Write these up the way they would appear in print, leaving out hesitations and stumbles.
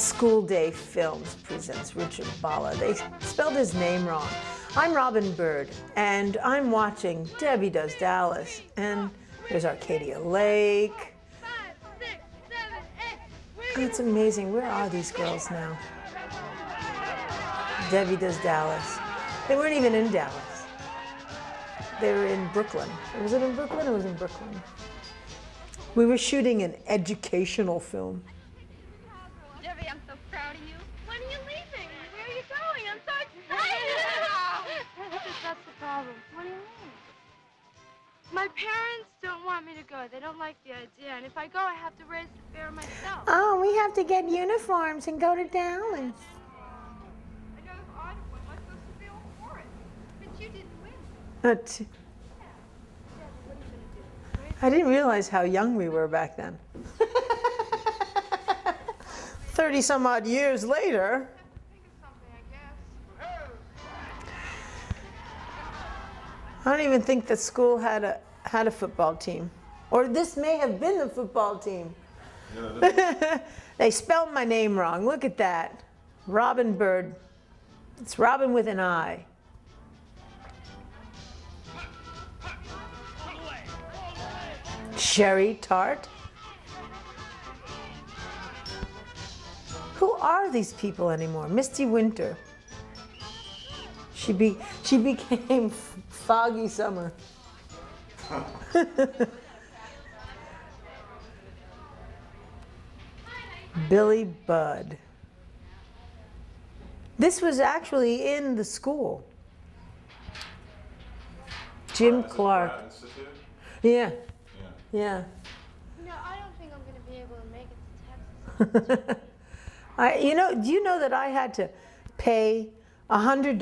School Day Films presents Richard Bala. They spelled his name wrong. I'm Robin Bird, and I'm watching Debbie Does Dallas. And there's Arcadia Lake. Oh, it's amazing. Where are these girls now? Debbie Does Dallas. They weren't even in Dallas. They were in Brooklyn. Was it in Brooklyn? It was in Brooklyn. We were shooting an educational film. Debbie, I'm so proud of you. When are you leaving? Where are you going? I'm so excited. That's the problem. What do you mean? My parents don't want me to go. They don't like the idea. And if I go, I have to raise the fare myself. Oh, we have to get uniforms and go to Dallas. I know if I won, my supposed to be all for it. But you didn't win. I didn't realize how young we were back then. 30 some odd years later. I don't even think the school had a football team. Or this may have been the football team. They spelled my name wrong. Look at that. Robin Bird. It's Robin with an I. Sherry Tart. Who are these people anymore? Misty Winter. She became Foggy Summer. Billy Budd. This was actually in the school. Jim Clark. Yeah. Yeah. No, I don't think I'm going to be able to make it to Texas. Do you know that I had to pay $100,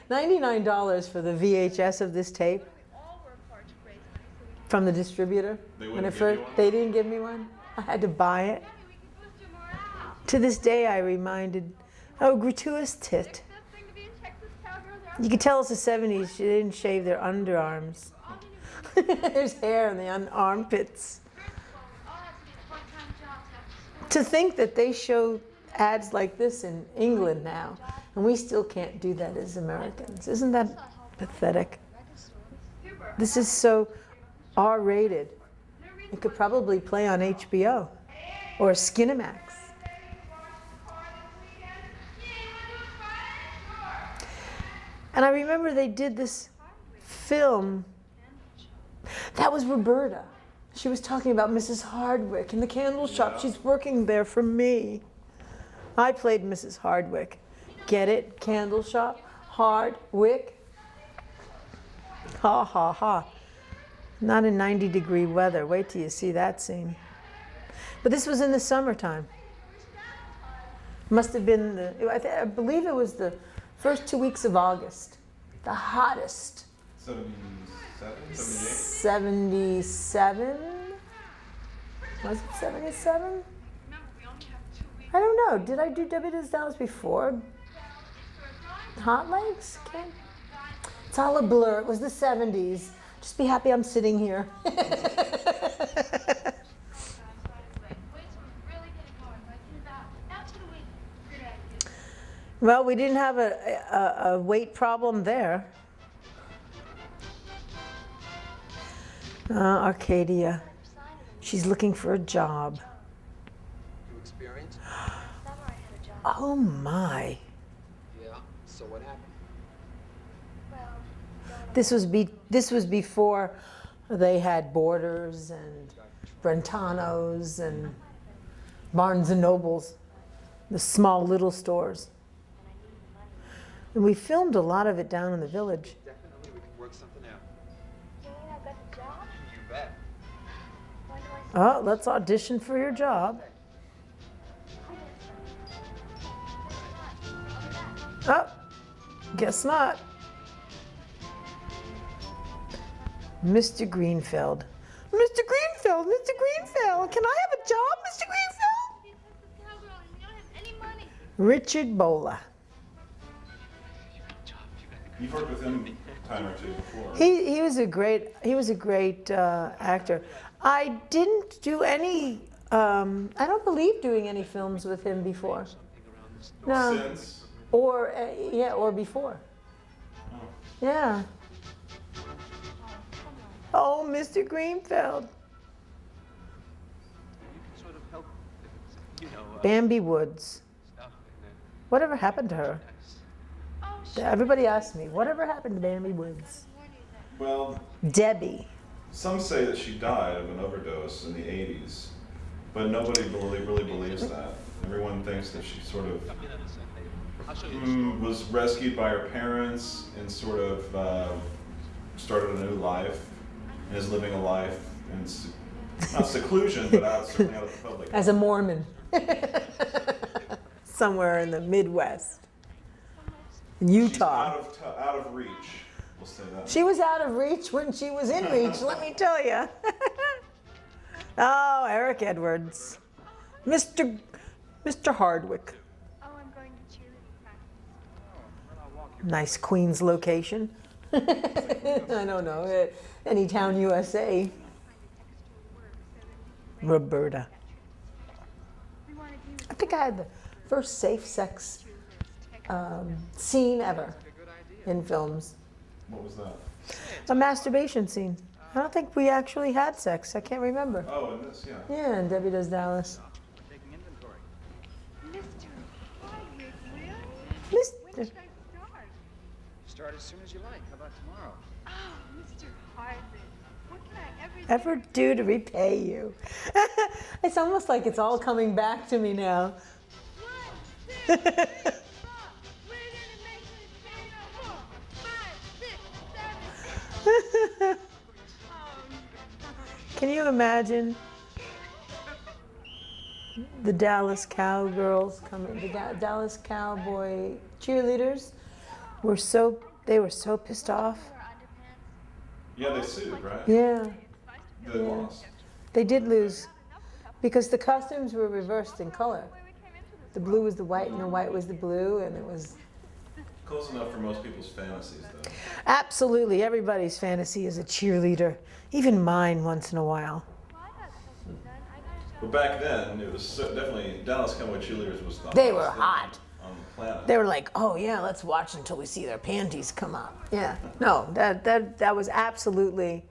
$99 for the VHS of this tape from the distributor? They didn't give me one. I had to buy it. To this day, I reminded, gratuitous tit. You could tell it's the 70s. She didn't shave their underarms. There's hair in the armpits. To think that they show ads like this in England now, and we still can't do that as Americans. Isn't that pathetic? This is so R-rated. It could probably play on HBO or Skinamax. And I remember they did this film. That was Roberta. She was talking about Mrs. Hardwick in the candle shop. She's working there for me. I played Mrs. Hardwick. Get it? Candle shop? Hardwick? Ha ha ha. Not in 90-degree weather. Wait till you see that scene. But this was in the summertime. Must have been I believe it was the first 2 weeks of August. The hottest. 77? Was it 77? I don't know. Did I do Debbie Does Dallas before? Hot Legs? Okay. It's all a blur. It was the 70s. Just be happy I'm sitting here. Well, we didn't have a weight problem there. Arcadia. She's looking for a job. Oh my. Yeah, so what happened? This was before they had Borders and Brentanos and Barnes and Nobles, the small little stores. And we filmed a lot of it down in the village. Definitely, we can work something out. You mean I got the job? You bet. When do I start? Oh, let's audition for your job. Oh, guess not. Mr. Greenfield. Mr. Greenfield, Mr. Greenfield, can I have a job, Mr. Greenfield? You're a cowgirl and you don't have any money. Richard Bola. You've worked with him a time or two before. He was a great actor. I didn't do any I don't believe doing any films with him before. No. Since? Or, yeah, or before. Oh. Yeah. Oh, Mr. Greenfield. Bambi Woods. Whatever happened to her? Everybody asks me, whatever happened to Bambi Woods? Well, Debbie. some say that she died of an overdose in the 80s, but nobody really believes that. Everyone thinks that she sort of was rescued by her parents and sort of started a new life and is living a life in not seclusion, but certainly out of the public. As a Mormon. Somewhere in the Midwest. In Utah. She's out of reach, we'll say that. She was out of reach when she was in reach, let me tell you. Oh, Eric Edwards. Mr. Hardwick. Oh, I'm going to cheerleading practice. Nice Queens location. I don't know. Anytown, USA. Roberta. I think I had the first safe sex scene ever in films. What was that? A masturbation scene. I don't think we actually had sex. I can't remember. Oh, in this, yeah. Yeah, and Debbie Does Dallas. Mr. Hardwick, really? When Mr. should I start? Start as soon as you like. How about tomorrow? Oh, Mr. Hardwick, what can I Ever do to repay you? It's almost like it's all coming back to me now. 1, 2, 3, 4. We're gonna make this thing a 4, 5, 6, 7. Can you imagine the Dallas Cowgirls coming, the Dallas Cowboy cheerleaders they were so pissed off. Yeah, they sued, right? Yeah, They lost. they did lose because the costumes were reversed in color. The blue was the white and the white was the blue, and it was Close enough for most people's fantasies, though. absolutely everybody's fantasy is a cheerleader, even mine once in a while. But back then, it was definitely Dallas Cowboy Cheerleaders was the They were hottest thing hot. on the planet. They were like, oh yeah, let's watch until we see their panties come up. Yeah, no, that was absolutely.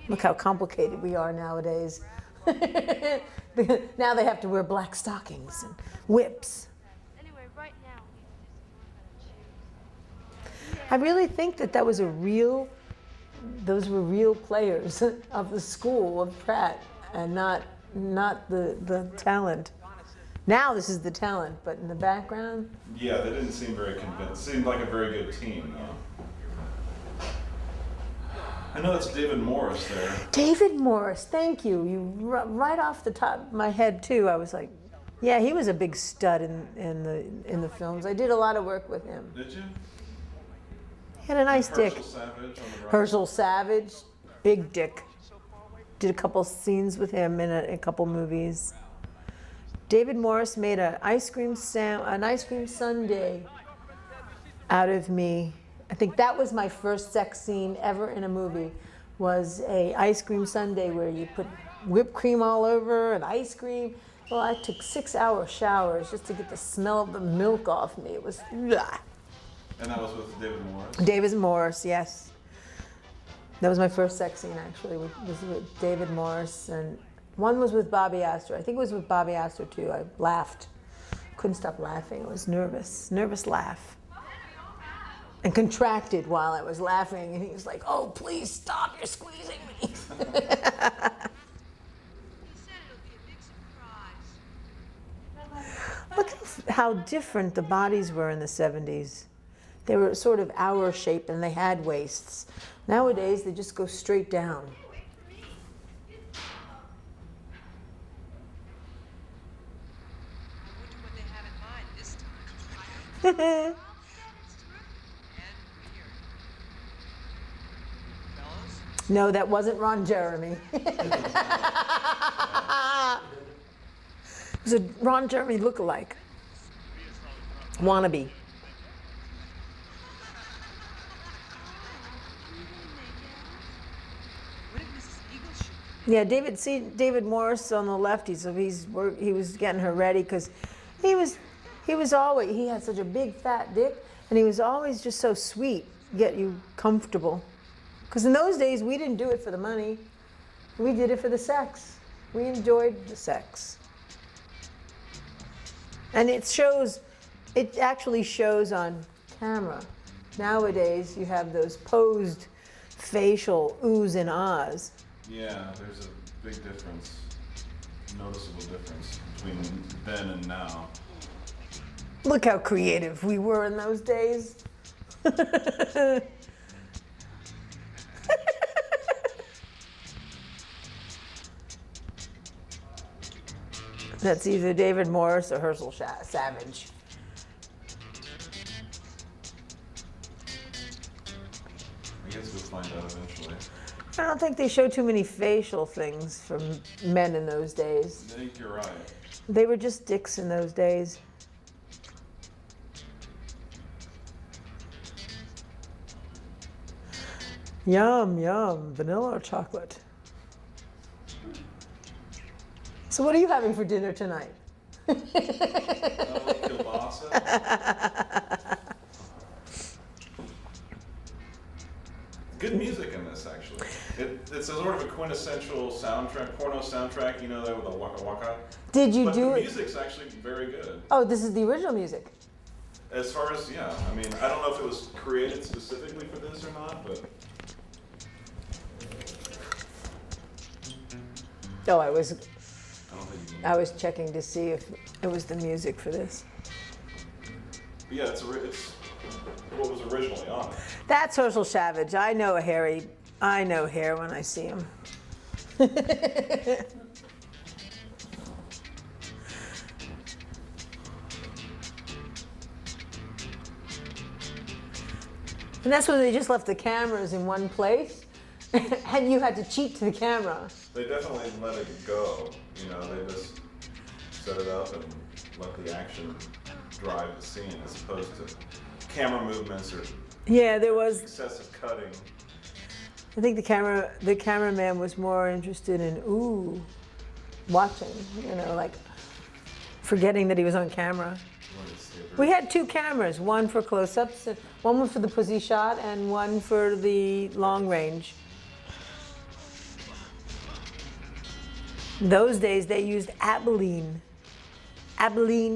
Look how complicated we are nowadays. Now they have to wear black stockings and whips. Anyway, right now we need to do some work on the shoes. I really think that was those were real players of the school of Pratt, and not the talent. Now this is the talent, but in the background. Yeah, they didn't seem very convinced. Seemed like a very good team, though. I know that's David Morris there. David Morris, thank you. Right off the top of my head too. I was like, yeah, he was a big stud in the films. I did a lot of work with him. Did you? He had a nice dick. Herschel Savage on the right. Herschel Savage, big dick. Did a couple scenes with him in a couple movies. David Morris made an ice cream sundae out of me. I think that was my first sex scene ever in a movie, was a ice cream sundae where you put whipped cream all over and ice cream. Well, I took 6-hour showers just to get the smell of the milk off me. It was, blah. And that was with David Morris. David Morris, yes. That was my first sex scene, actually, was with David Morris, and one was with Bobby Astor. I think it was with Bobby Astor too. I laughed, couldn't stop laughing. I was nervous laugh, and contracted while I was laughing. And he was like, "Oh, please stop! You're squeezing me." Look at how different the bodies were in the 70s. They were sort of hour shaped and they had waists. Nowadays, they just go straight down. No, that wasn't Ron Jeremy. It was a Ron Jeremy lookalike. Wannabe. What did Mrs. Eagle shoot? Yeah, David Morris on the left. He was getting her ready because he had such a big fat dick, and he was always just so sweet, get you comfortable. Because in those days we didn't do it for the money, we did it for the sex. We enjoyed the sex, and it actually shows on camera. Nowadays you have those posed facial oohs and ahs. Yeah, there's a big difference, noticeable difference between then and now. Look how creative we were in those days. That's either David Morris or Herschel Savage. I guess we'll find out eventually. I don't think they show too many facial things from men in those days. I think you're right. They were just dicks in those days. Yum, yum, vanilla or chocolate. So what are you having for dinner tonight? Kielbasa. Good music in this, actually. It's a sort of a quintessential soundtrack, porno soundtrack, you know, that with the waka waka. Did you but do the it? music's actually very good. Oh, this is the original music. As far as, yeah, I mean, I don't know if it was created specifically for this or not, but Oh, I don't think you can. I was checking to see if it was the music for this. But yeah, it's what was originally on it. That's Herschel Savage. I know hair when I see him. And that's when they just left the cameras in one place, and you had to cheat to the camera. They definitely let it go. You know, they just set it up and let the action drive the scene as opposed to camera movements or Yeah, there was. excessive cutting. I think the cameraman was more interested in watching. You know, like forgetting that he was on camera. We had two cameras, one for close-ups, one was for the pussy shot, and one for the long range. Those days they used Abilene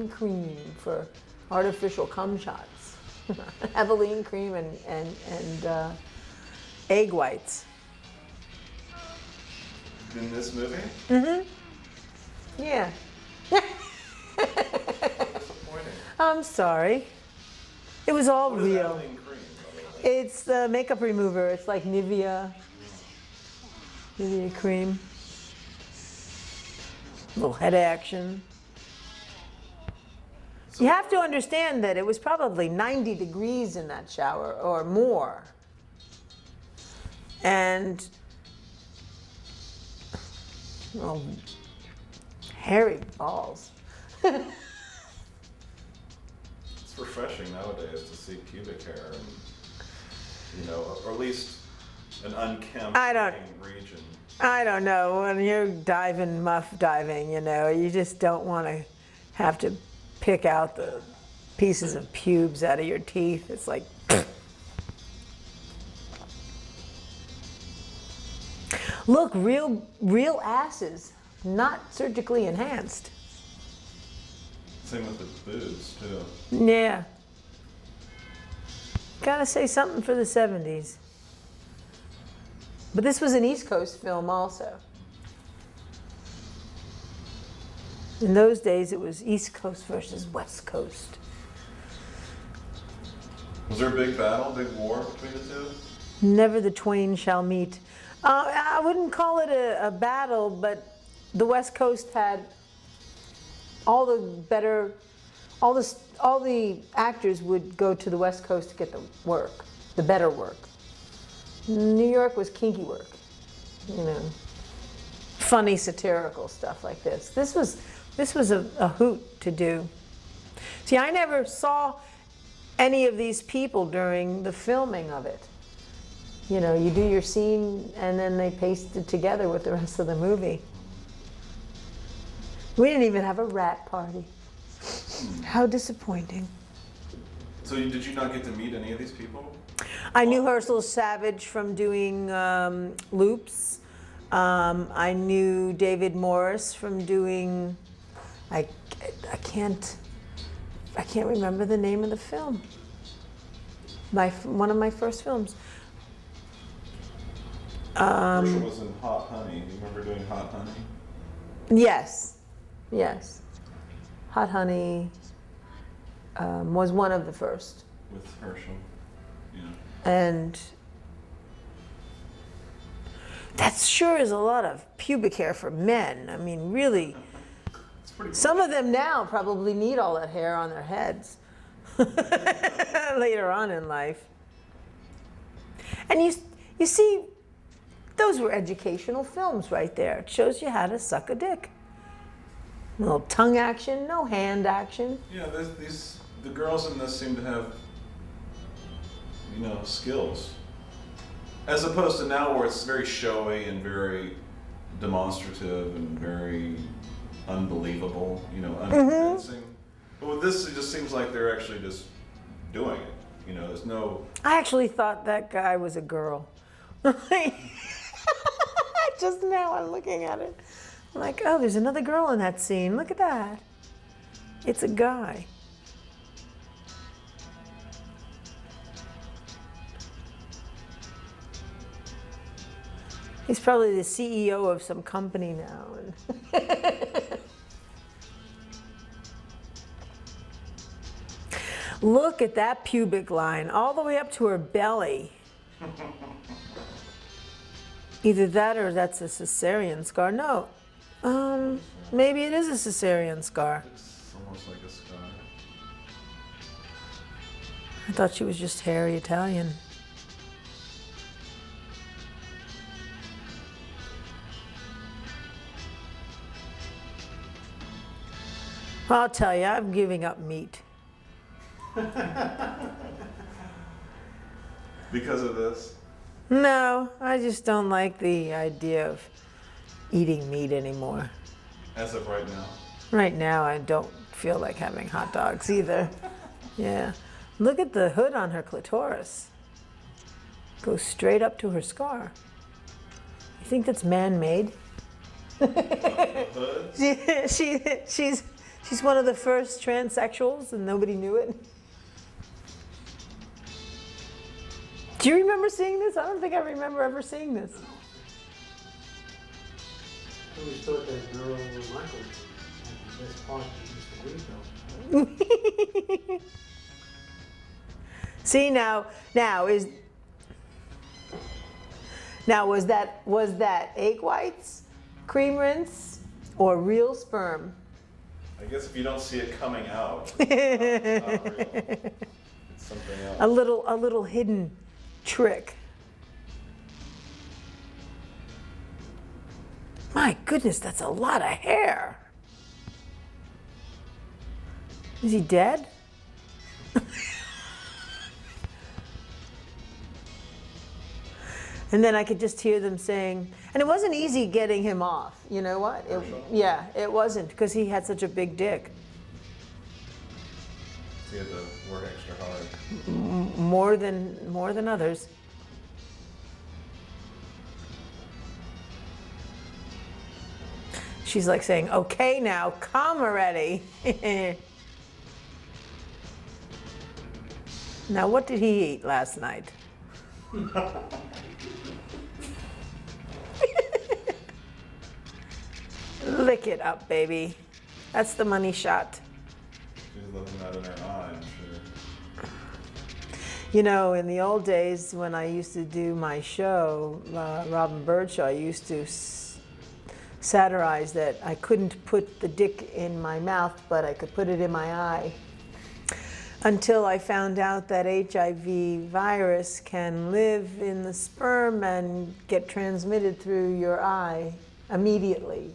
cream for artificial cum shots. Abilene cream and egg whites. In this movie? Mm-hmm. Yeah. Disappointing. I'm sorry. It was all What is real. Abilene cream, by the way? It's the makeup remover. It's like Nivea cream. Little head action. You have to understand that it was probably 90 degrees in that shower or more. And, well, hairy balls. It's refreshing nowadays to see pubic hair and, you know, or at least an unkempt region. I don't know, when you're muff diving, you know, you just don't want to have to pick out the pieces of pubes out of your teeth. It's like, look, real asses, not surgically enhanced. Same with the boobs, too. Yeah. Gotta say something for the 70s. But this was an East Coast film also. In those days, it was East Coast versus West Coast. Was there a big battle, big war between the two? Never the twain shall meet. I wouldn't call it a battle, but the West Coast had all the actors would go to the West Coast to get the work, the better work. New York was kinky work, you know, funny satirical stuff like this. This was a hoot to do. See, I never saw any of these people during the filming of it. You know, you do your scene and then they paste it together with the rest of the movie. We didn't even have a rat party. How disappointing. So did you not get to meet any of these people? I knew Herschel Savage from doing Loops. I knew David Morris from doing, I can't remember the name of the film. One of my first films. Herschel was in Hot Honey. You remember doing Hot Honey? Yes. Hot Honey was one of the first. With Herschel. Yeah. And that sure is a lot of pubic hair for men. I mean, really. It's pretty Some of them now probably need all that hair on their heads later on in life. And you see, those were educational films right there. It shows you how to suck a dick. A little tongue action, no hand action. Yeah, the girls in this seem to have, you know, skills. As opposed to now where it's very showy and very demonstrative and very unbelievable, you know, unconvincing. But with this, it just seems like they're actually just doing it. You know, there's no... I actually thought that guy was a girl. Just now I'm looking at it. I'm like, oh, there's another girl in that scene. Look at that. It's a guy. He's probably the CEO of some company now. Look at that pubic line, all the way up to her belly. Either that or that's a cesarean scar. No, maybe it is a cesarean scar. It's almost like a scar. I thought she was just hairy Italian. I'll tell you, I'm giving up meat. Because of this? No, I just don't like the idea of eating meat anymore. As of right now? Right now, I don't feel like having hot dogs either. Yeah. Look at the hood on her clitoris. Goes straight up to her scar. You think that's man-made? Hood? She's one of the first transsexuals and nobody knew it. Do you remember seeing this? I don't think I remember ever seeing this. I always thought that girl Michael had the best part of Mr. Greenbelt. See now was that egg whites, cream rinse, or real sperm? I guess if you don't see it coming out, it's not real. It's something else. A little hidden trick. My goodness, that's a lot of hair. Is he dead? And then I could just hear them saying, and it wasn't easy getting him off. You know what? Yeah, it wasn't, because he had such a big dick. So you had to work extra hard. More than others. She's like saying, okay now, come already. Now, what did he eat last night? Lick it up, baby. That's the money shot. She's looking that in her eye, I'm sure. You know, in the old days when I used to do my show, Robin Bird Show, I used to satirize that I couldn't put the dick in my mouth, but I could put it in my eye. Until I found out that HIV virus can live in the sperm and get transmitted through your eye immediately.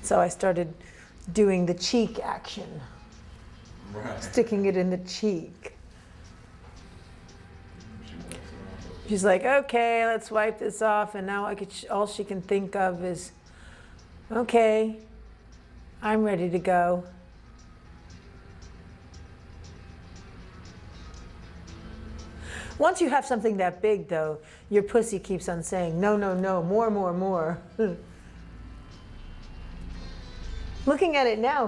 So I started doing the cheek action, Right. sticking it in the cheek. She walks around with She's like, okay, let's wipe this off. And now all she can think of is, okay, I'm ready to go. Once you have something that big, though, your pussy keeps on saying, no, no, no, more, more, more. Looking at it now,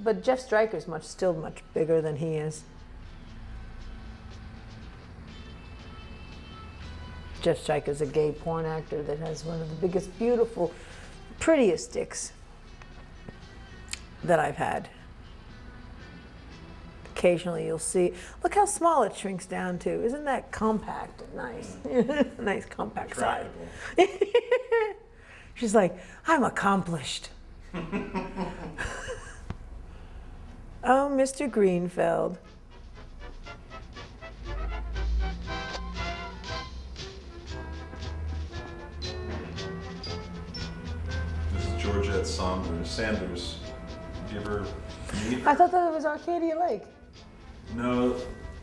but Jeff Stryker's still much bigger than he is. Jeff Stryker's a gay porn actor that has one of the biggest, beautiful, prettiest dicks that I've had. Occasionally you'll see, look how small it shrinks down to. Isn't that compact and nice? Nice compact size. She's like, I'm accomplished. Oh, Mr. Greenfeld. This is Georgette Sanders. Did you ever meet her? I thought that was Arcadia Lake. No,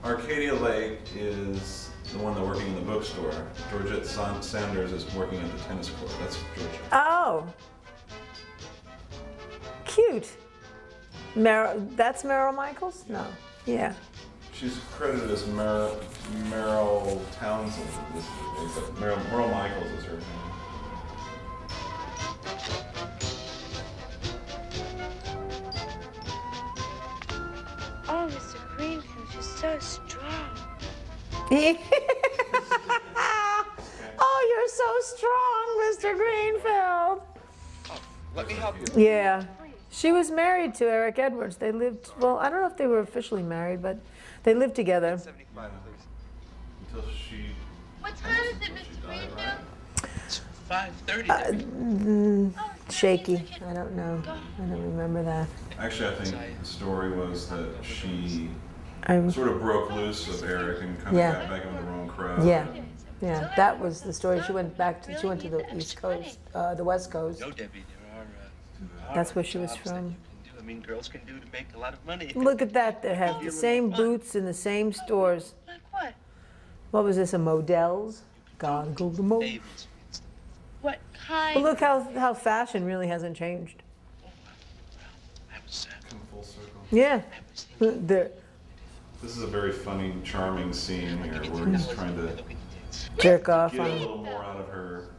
Arcadia Lake is the one that's working in the bookstore. Georgette Sanders is working at the tennis court. That's Georgette. Oh. Cute. That's Meryl Michaels? No. Yeah. She's credited as Meryl Townsend, but Meryl Michaels is her name. Oh, Mr. Greenfield, you're so strong. Oh, you're so strong, Mr. Greenfield. Let me help you. Yeah. She was married to Eric Edwards. They lived, well, I don't know if they were officially married, but they lived together. 75, please. Until she. What time is it, Mr. Greenfield? It's 5:30. Shaky. I don't know. I don't remember that. Actually, I think the story was that she I, sort of broke loose of Eric and kind Yeah. of got back into the wrong crowd. yeah. Yeah. That was the story. She went to the East Coast, the West Coast. No, Debbie, there are That's where she was jobs that from. you can do. I mean, girls can do to make a lot of money. Look at that. They have the same boots in the same stores. Like what? What was this, a Modell's? Gotta go to Modell's. David's. What kind? But look how fashion really hasn't changed. I was, Come full circle. Yeah. I was thinking, There. This is a very funny, charming scene here where he's trying to Jerk off get a on. little more out of her,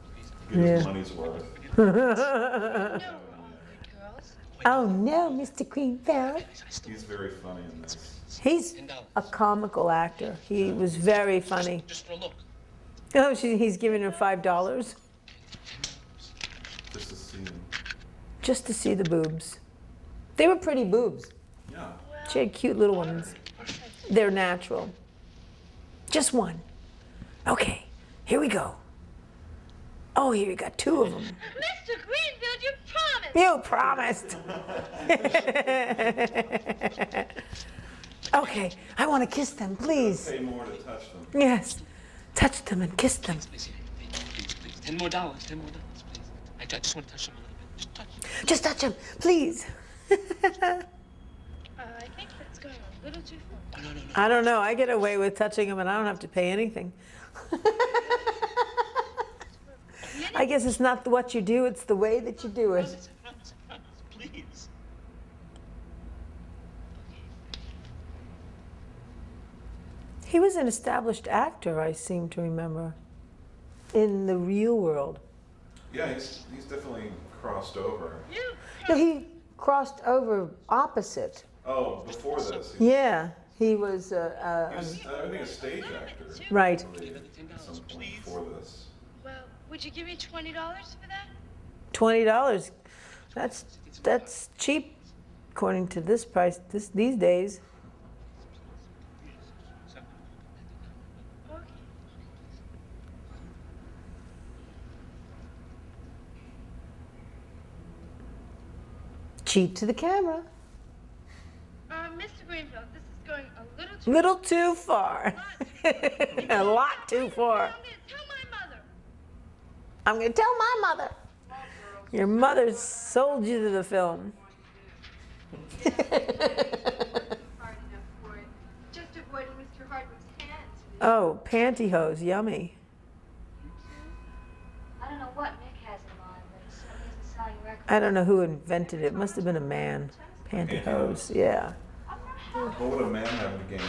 get his Yeah. money's worth. Girls? Oh no, Mr. Greenfield. He's very funny in this. He's a comical actor. He was very funny. just for a look. Oh, he's giving her $5 Just to see him. just to see the boobs. They were pretty boobs. Yeah. She had cute little ones. They're natural. Just one. Okay, here we go. Oh, here we got two of them. Mr. Greenfield, you promised. You promised. Okay, I want to kiss them, please. Pay more to touch them. Yes, touch them and kiss them. Please, please. $10 more, $10 more, please. I just want to touch them a little bit. Just touch them. Just touch them, please. I think that's going a little too far. No. I don't know. I get away with touching them and I don't have to pay anything. I guess it's not what you do, it's the way that you do it. I promise, please. He was an established actor, I seem to remember, in the real world. Yeah, he's definitely crossed over. No, he crossed over opposite. Oh, before this, he Yeah, he was, was, I think, a stage actor. right. I believe, at some point before this. Well, would you give me $20 for that? $20. That's cheap, according to this price these days. Okay. Cheap to the camera. Mr. Greenfield, this is going a little too Little too far. A lot too far. I'm gonna tell my mother. I'm gonna tell my mother. Your mother sold you to the film. Hard enough for it. Just avoiding Mr. Hardwick's hands. Oh, pantyhose, yummy. I don't know what Nick has in mind, but he certainly isn't selling records. I don't know who invented it. It must have been a man. Pantyhose, yeah. What would a man have to gain?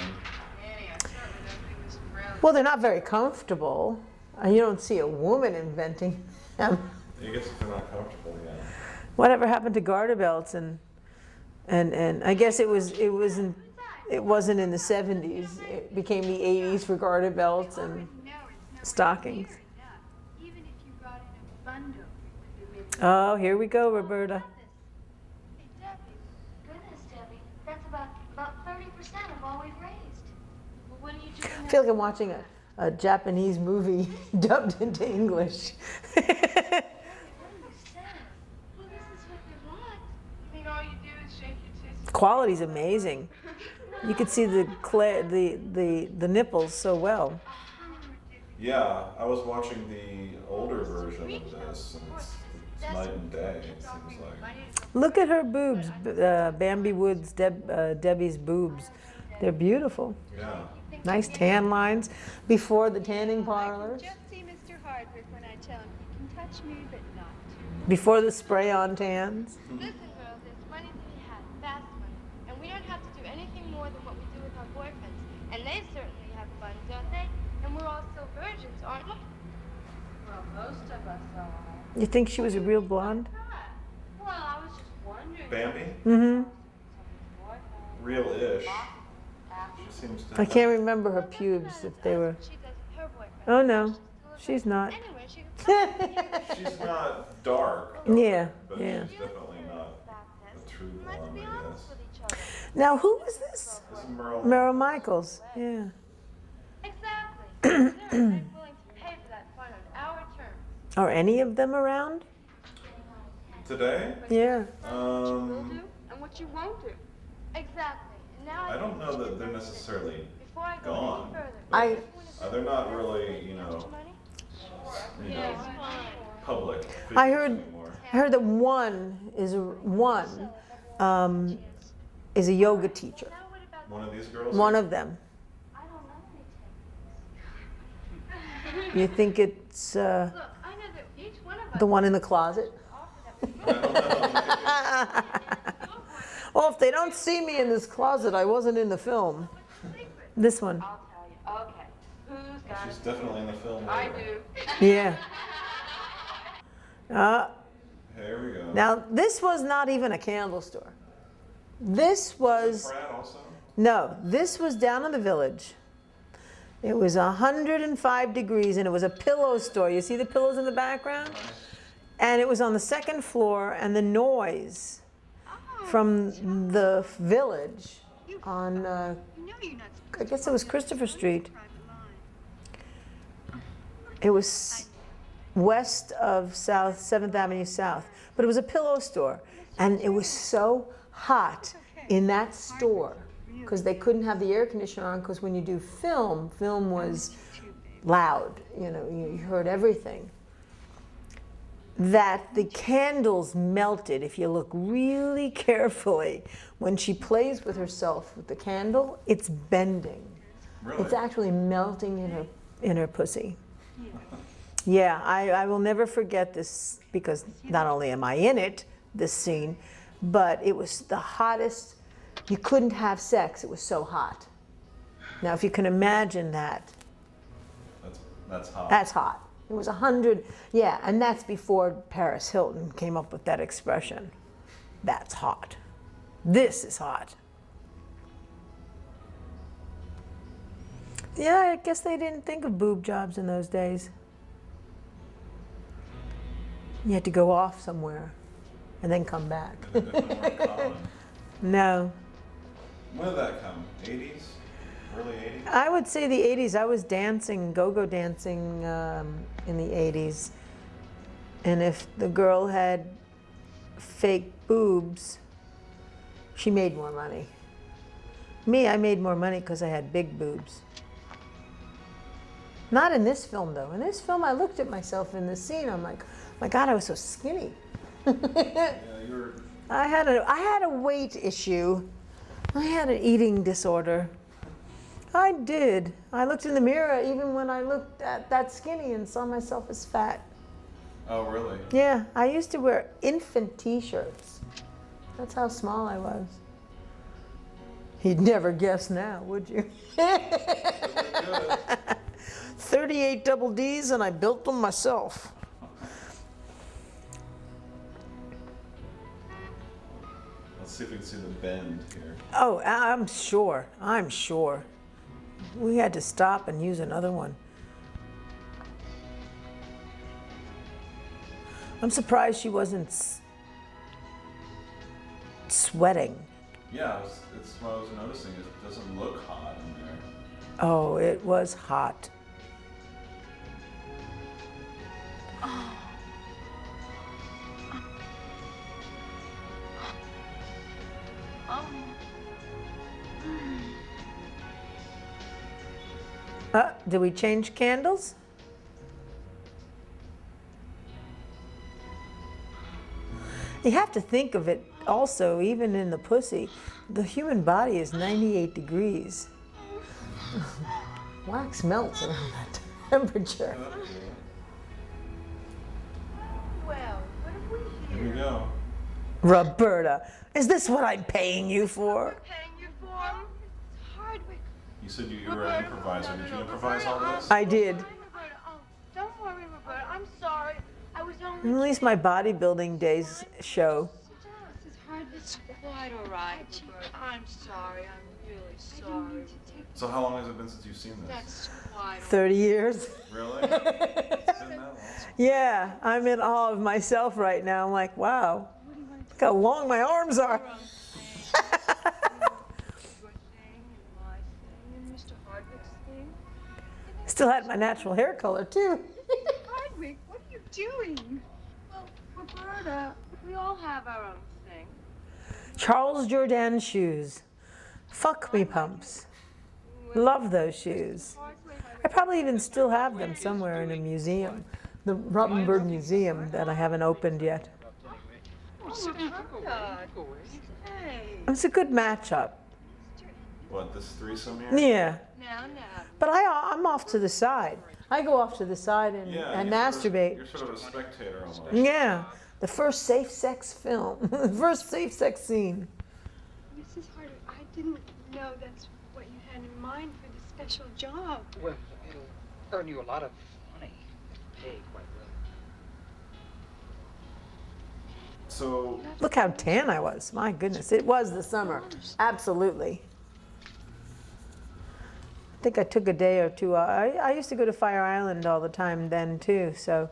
Well, they're not very comfortable. You don't see a woman inventing them. I guess if they're not comfortable, yeah. Whatever happened to garter belts and I guess it wasn't in the 70s. It became the 80s for garter belts and stockings. Even if you brought in a bundle, Oh, here we go, Roberta. Hey, Debbie. Goodness, Debbie. That's about 30% of all we've raised. Well, what are you doing? I feel like I'm watching a Japanese movie dubbed into English. Well, this is what they want. You mean all you do is shake your tits? Quality's amazing. You could see the nipples so well. Yeah, I was watching the older version of this, and it's night and day, it seems like. Look at her boobs, Bambi Woods, Debbie's boobs. They're beautiful. Yeah. Nice tan lines before the tanning parlors, Just see Mr. Hardwick when I tell him he can touch me, but not too. before the spray-on tans. Listen, girls, there's money to be had, fast money. And we don't have to do anything more than what we do with our boyfriends. And they certainly have fun, don't they? And we're all still virgins, aren't we? Well, most of us are. You think she was a real blonde? Well, I was just wondering. Bambi? Mm-hmm. Real-ish. She seems to I can't remember her pubes if they were. She does with her boyfriend. Oh no, she's not. Anyway, she could She's not dark. Yeah, But yeah. she's definitely not a true Let's blonde, be I honest guess. with each other. Now who was this? This is Merle. Merle Michaels. Yeah. Exactly. They're willing to pay for that fun on our terms. Are any of them around? Today? Yeah. And what you won't do. Exactly. And now I don't think know we should that they're do necessarily this. Before I go gone. any further. I- They're not really, you know, public I figures heard- anymore. I heard that one is a yoga teacher. Now what about One of these girls? One of them. I don't know any techniques. You think it's Look, I know that each one of us the one in the closet? I don't know. Well, if they don't see me in this closet, I wasn't in the film. This one. I'll tell you. Okay. Who's got She's it? definitely in the film. I later. do. Yeah. Here we go. Now, this was not even a candle store. This was, Pratt also? no, this was down in the village. It was 105 degrees and it was a pillow store. You see the pillows in the background? And it was on the second floor, and the noise from the village on, You know you're not I guess it was Christopher Street. private line. It was west of South 7th Avenue South, but it was a pillow store, and it was so hot in that store because they couldn't have the air conditioner on, because when you do film was loud, you know, you heard everything. That the candles melted. If you look really carefully, when she plays with herself with the candle, it's bending. Really? It's actually melting in her pussy. Yeah, I will never forget this, because not only am I in it, this scene, but it was the hottest. You couldn't have sex. It was so hot. Now, if you can imagine that, That's hot. that's hot. It was 100, yeah, and that's before Paris Hilton came up with that expression. That's hot. This is hot. Yeah, I guess they didn't think of boob jobs in those days. You had to go off somewhere and then come back. They definitely weren't common. No. When did that come? 80s? Early 80s? I would say the 80s. I was dancing, go-go dancing in the 80s. And if the girl had fake boobs, she made more money. Me, I made more money because I had big boobs. Not in this film, though. In this film, I looked at myself in the scene. I'm like, my God, I was so skinny. Yeah, you were. I had a weight issue. I had an eating disorder. I did. I looked in the mirror even when I looked at that skinny and saw myself as fat. Oh, really? Yeah, I used to wear infant t-shirts. That's how small I was. You'd never guess now, would you? 38 double Ds and I built them myself. Let's see if we can see the bend here. Oh, I'm sure. I'm sure. We had to stop and use another one. I'm surprised she wasn't sweating. Yeah, it's what I was noticing. It doesn't look hot in there. Oh, it was hot. Did we change candles? You have to think of it also, even in the pussy, the human body is 98 degrees. Wax melts around that temperature. Well, what have we Here here? we go. Roberta, is this what I'm paying you for? Paying you for? Hardwick. You said you were an improviser. Did you improvise all this? I did. Roberta, oh, don't worry, Roberta. I'm sorry. I was only. At least my bodybuilding days show. Mrs. Hardwick. It's quite all right, Roberta. I'm sorry. I'm really sorry. So how long has it been since you've seen this? That's quite 30 years. Really? It's been that long. Yeah, I'm in awe of myself right now. I'm like, wow, look how long my arms are. Your thing and my thing and Mr. Hardwick's thing. Still had my natural hair color too. Hardwick, what are you doing? Well, Roberta, we all have our own thing. Charles Jourdan shoes. Fuck me pumps. Love those shoes. I probably even still have them somewhere in a museum. The Rottenberg Museum that I haven't opened yet. Hey. It's a good matchup. What, this threesome here? Yeah. Now. But I'm off to the side. I go off to the side and masturbate. You're sort of a spectator almost. Yeah. The first safe sex film. The first safe sex scene. Mrs. Hardwick, I didn't know that's what you had in mind for this special job. Well, it'll earn you a lot of money. Pay quite well. So, Look how tan I was. My goodness. It was the summer. Absolutely. I think I took a day or two. I used to go to Fire Island all the time then too, so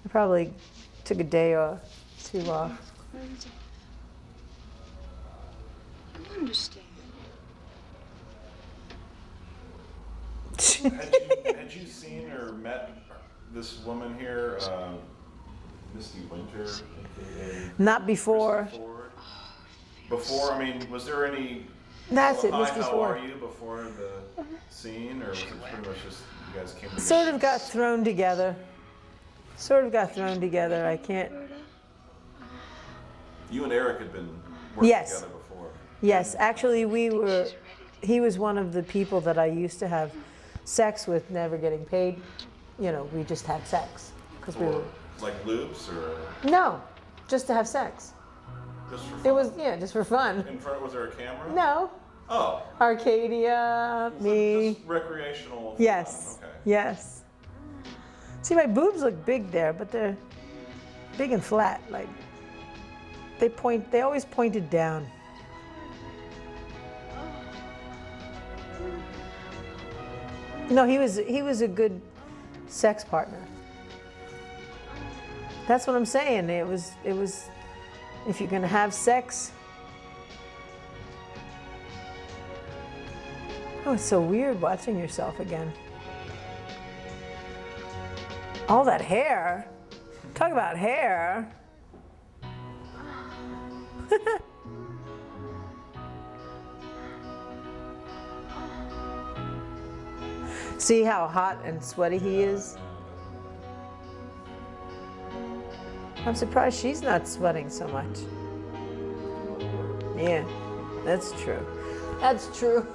I probably took a day or two off. You understand. had you seen or met this woman here, Misty Winter, aka Not before. Kristen Ford? Before, I mean, was there any? That's it, Hi, Misty how Ford. are you before the scene, or was it pretty much just you guys came together? Sort of got thrown together. Sort of got thrown together. I can't. You and Eric had been working Yes. together before. Yes, actually, he was one of the people that I used to have sex with, never getting paid. You know, we just had sex. Because we Or were. like loops, or No, just to have sex. just for fun? It was, yeah, just for fun. In front, was there a camera? No. Oh. Arcadia, So me. just recreational. Yes. Fun. Okay. Yes. See, my boobs look big there, but they're big and flat. Like, they always pointed down. No, he was a good sex partner. That's what I'm saying. It was if you're gonna have sex. Oh, it's so weird watching yourself again. All that hair. Talk about hair. See how hot and sweaty he is? I'm surprised she's not sweating so much. Yeah, that's true. That's true.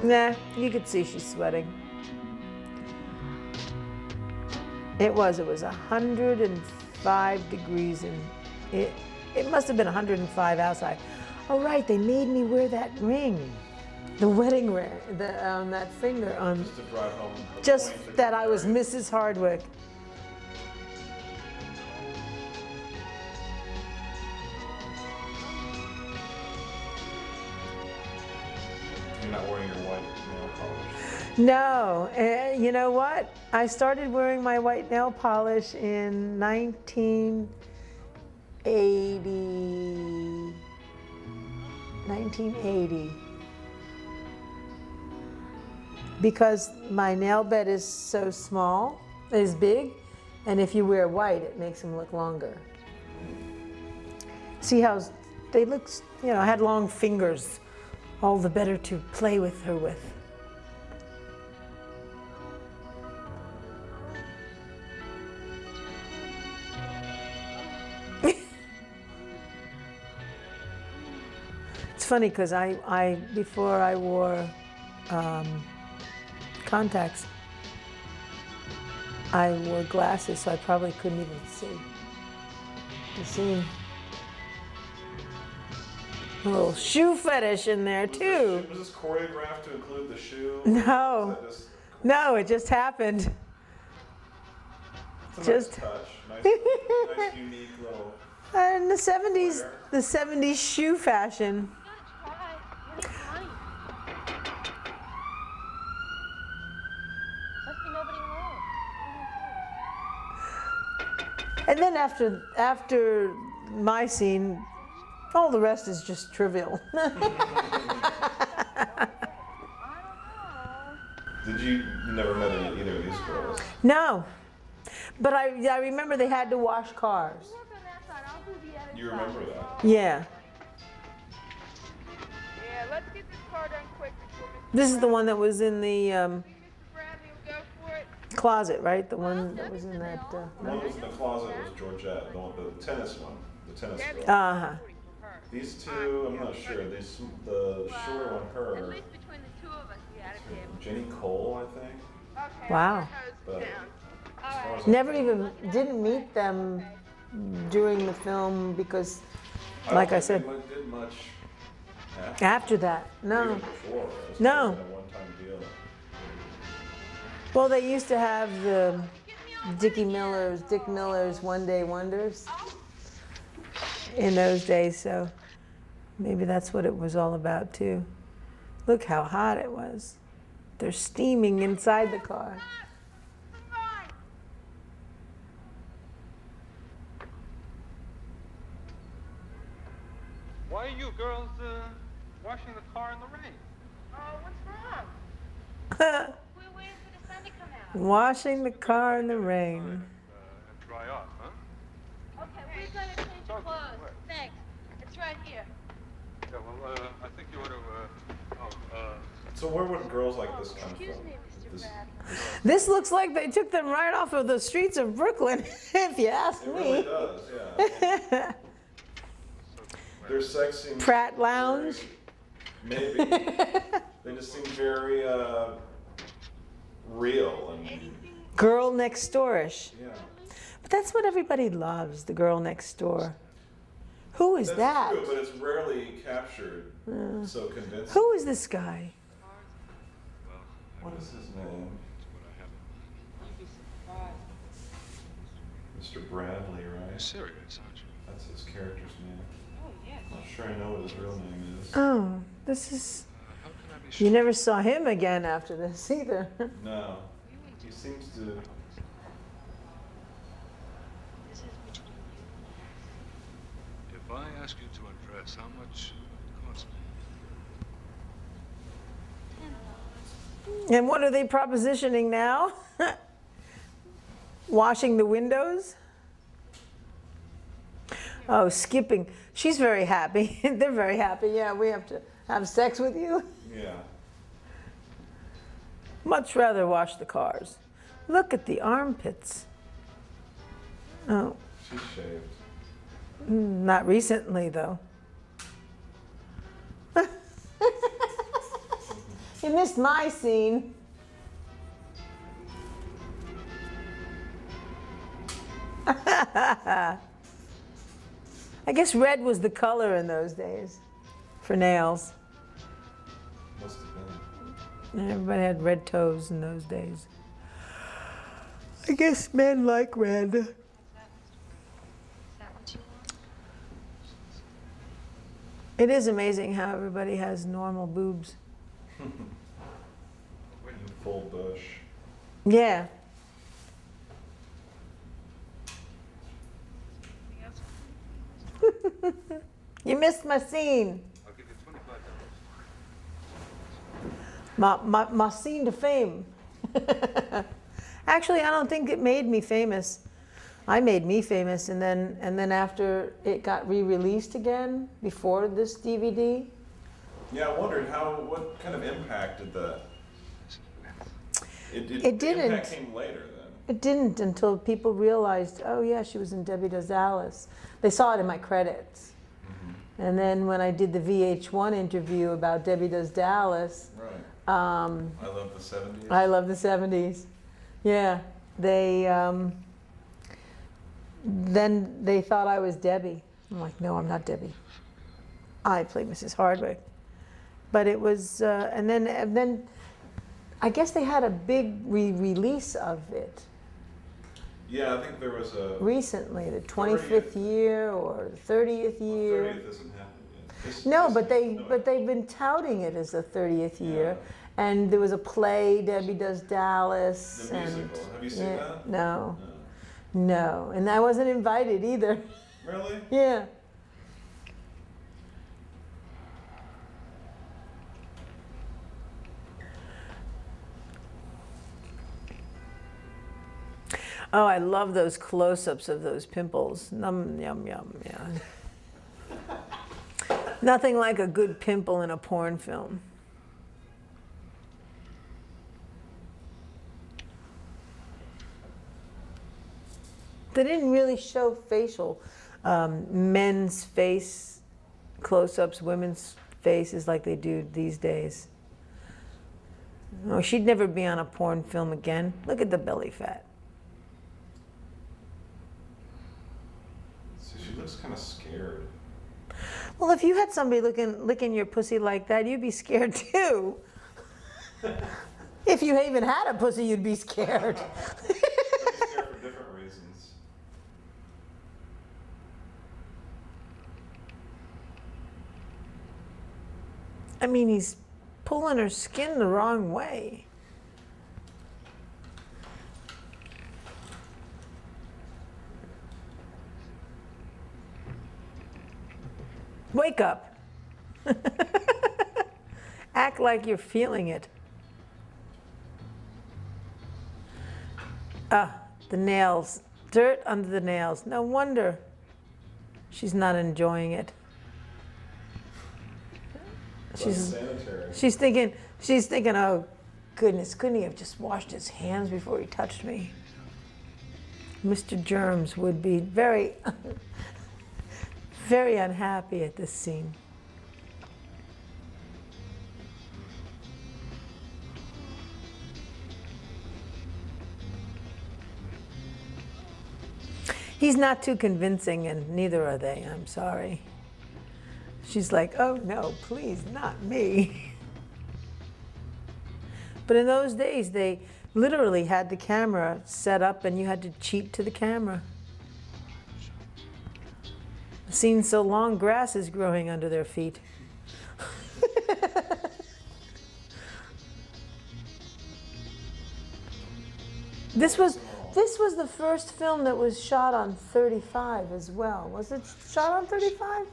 Nah, you could see she's sweating. It was 105 degrees and it must have been 105 outside. Oh right, they made me wear that ring. The wedding ring, on that finger on. Just to drive home. Just that I was Mrs. Hardwick. You're not wearing your white nail polish. No, you know what? I started wearing my white nail polish in 1980. 1980. Because my nail bed is so small, is big, and if you wear white, it makes them look longer. See how they look, you know, I had long fingers, all the better to play with her with. It's funny because before I wore contacts, I wore glasses, so I probably couldn't even see. You see a little shoe fetish in there too. Was this choreographed to include the shoe? No. Is that just No, it just happened. it's a Just- nice touch. Nice, nice unique little. In the 70s, the 70s shoe fashion. Try. Get money. Must be nobody home. And then after my scene, all the rest is just trivial. Did you never met either of these girls? No, but I remember they had to wash cars. Work on that side. I'll do the other You side. remember that? Yeah, Yeah, let's get this car done quick before Mr. this is the one that was in the Mr. Bradley will go for it. closet, right? The one that was in that. The one that was in the closet was Georgette, the tennis one, the tennis girl. Uh-huh. These two, I'm not sure. These, the shorter one, At her, least between the two of us, we had a table. Jenny Cole, I think. Okay. Wow. But as far as Never even didn't meet them during the film because, don't like I think said, they did much after. after that, Even no. before. It was No. kind of a one-time deal. Well, they used to have the Dick Miller's One Day Wonders in those days, so maybe that's what it was all about too. Look how hot it was. They're steaming inside the car. Why are you girls washing the car in the rain? Oh, what's wrong? We're waiting for the sun to come out. Washing the car in the rain. And dry off, huh? Okay, we're gonna change your clothes. Thanks. It's right here. Yeah, well, I think you ought to, So where would girls like this come Excuse from? me, Mr. This- Bradley. This looks like they took them right off of the streets of Brooklyn, if you ask It really me. does, yeah. Their sex seems Pratt Lounge. maybe. They just seem very real and Girl next door-ish. yeah. But that's what everybody loves, the girl next door. Who is That's that? true, but it's rarely captured so convincing. Who is this guy? What is his name? Mr. Bradley, right? serious, aren't you? That's his character's name. Oh, yeah. Not sure I know what his real name is. Oh, this is. How can I be You never saw him again after this either. No. He seems to. This is between you. If I ask you to undress, how much cost me? And what are they propositioning now? Washing the windows? Oh, skipping. She's very happy. They're very happy. Yeah, we have to have sex with you. Yeah. Much rather wash the cars. Look at the armpits. Oh, She's shaved. not recently though. You missed my scene. I guess red was the color in those days for nails. Must have been. Everybody had red toes in those days. I guess men like red. Is that what you want? It is amazing how everybody has normal boobs. Full bush. Yeah. You missed my scene. I'll give you $25. My scene to fame. Actually, I don't think it made me famous. I made me famous, and then after it got re-released again before this DVD. Yeah, I wondered what kind of impact did that? It The didn't. impact came later then. It didn't until people realized, oh yeah, she was in Debbie Does Dallas. They saw it in my credits. And then when I did the VH1 interview about Debbie Does Dallas, Right. I I love the 70s. love the 70s. Yeah, then they thought I was Debbie. I'm like, no, I'm not Debbie. I play Mrs. Hardwick. But it was, and then I guess they had a big re-release of it Yeah, I think there was a. recently, the 25th year or the 30th year. 30th isn't happening yet. No, but they've been touting it as the 30th year, and there was a play, Debbie Does Dallas. The and musical. Have you seen that? No, no, and I wasn't invited either. Really? Yeah. Oh, I love those close-ups of those pimples. Yum, yum, yum, yeah. Nothing like a good pimple in a porn film. They didn't really show facial, men's face close-ups, women's faces like they do these days. Oh, she'd never be on a porn film again. Look at the belly fat. So she looks kind of scared. Well, if you had somebody licking your pussy like that, you'd be scared too. If you even had a pussy, you'd be scared. She's scared for different reasons. I mean, he's pulling her skin the wrong way. Wake up. Act like you're feeling it. Ah, the nails. Dirt under the nails. No wonder she's not enjoying it. Sanitary. She's thinking, oh, goodness, couldn't he have just washed his hands before he touched me? Mr. Germs would be very, very unhappy at this scene. He's not too convincing, and neither are they, I'm sorry. She's like, oh no, please, not me. But in those days, they literally had the camera set up and you had to cheat to the camera. The scene's so long, grass is growing under their feet. This was the first film that was shot on 35 as well. Was it shot on 35?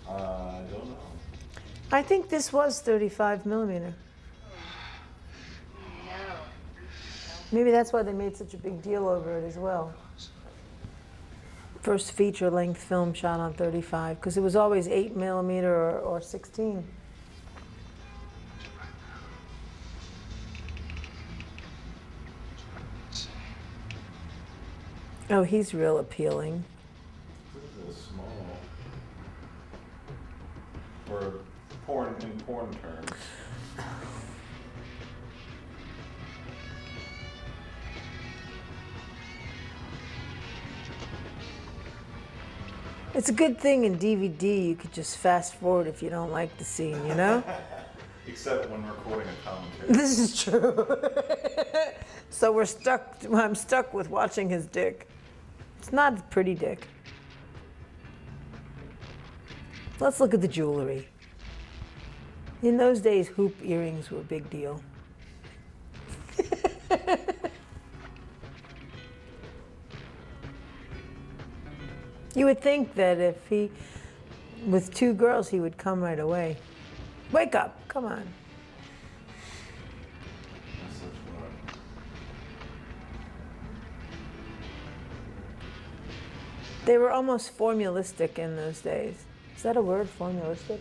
I don't know. I think this was 35 millimeter. Maybe that's why they made such a big deal over it as well. First feature-length film shot on 35, because it was always 8 millimeter or 16. Oh, he's real appealing. This is small. Or porn in porn terms. It's a good thing in DVD you could just fast forward if you don't like the scene, you know? Except when recording a commentary. This is true. So I'm stuck with watching his dick. It's not a pretty dick. Let's look at the jewelry. In those days, hoop earrings were a big deal. You would think that if he, with 2 girls, he would come right away. Wake up, come on. That's such love. They were almost formulistic in those days. Is that a word, formulistic?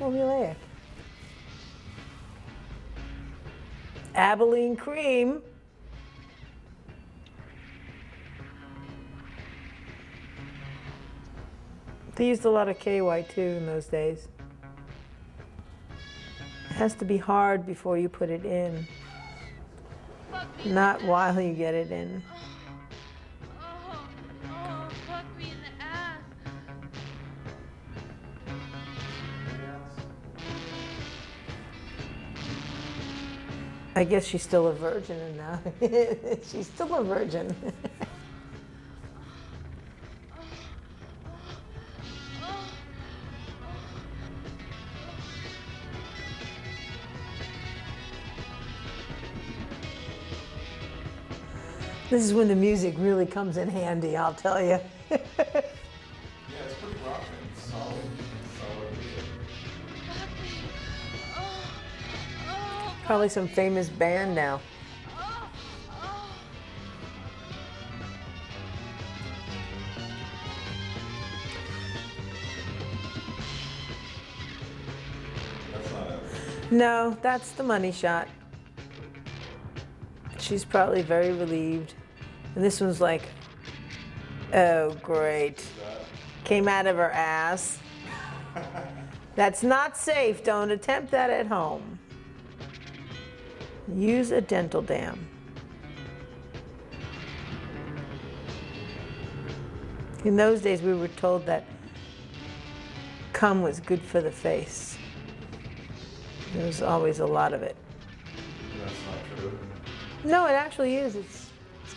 Formulaic. Abilene cream. They used a lot of KY too in those days. It has to be hard before you put it in, not while you get it in. Fuck me in the ass. I guess she's still a virgin and now she's still a virgin. This is when the music really comes in handy, I'll tell you. Yeah, it's pretty rocking. Solid music. Probably some famous band now. That's not it. No, that's the money shot. She's probably very relieved. And this one's like, oh, great. Came out of her ass. That's not safe. Don't attempt that at home. Use a dental dam. In those days, we were told that cum was good for the face. There was always a lot of it. That's not true. No, it actually is. It's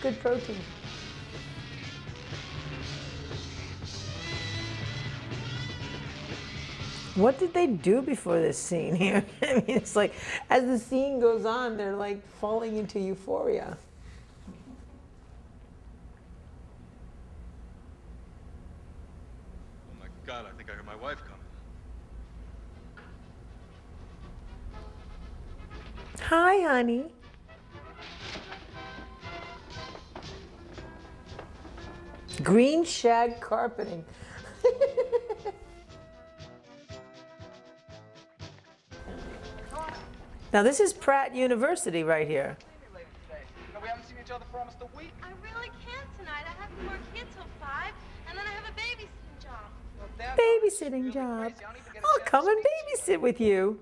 good protein. What did they do before this scene here? I mean, it's like, as the scene goes on, they're like falling into euphoria. Oh my God, I think I heard my wife coming. Hi, honey. Green shag carpeting. Now this is Pratt University right here. We haven't seen each other for almost a week. I really can't tonight. I have to work here till 5, and then I have a babysitting job. Babysitting job. I'll come and babysit with you.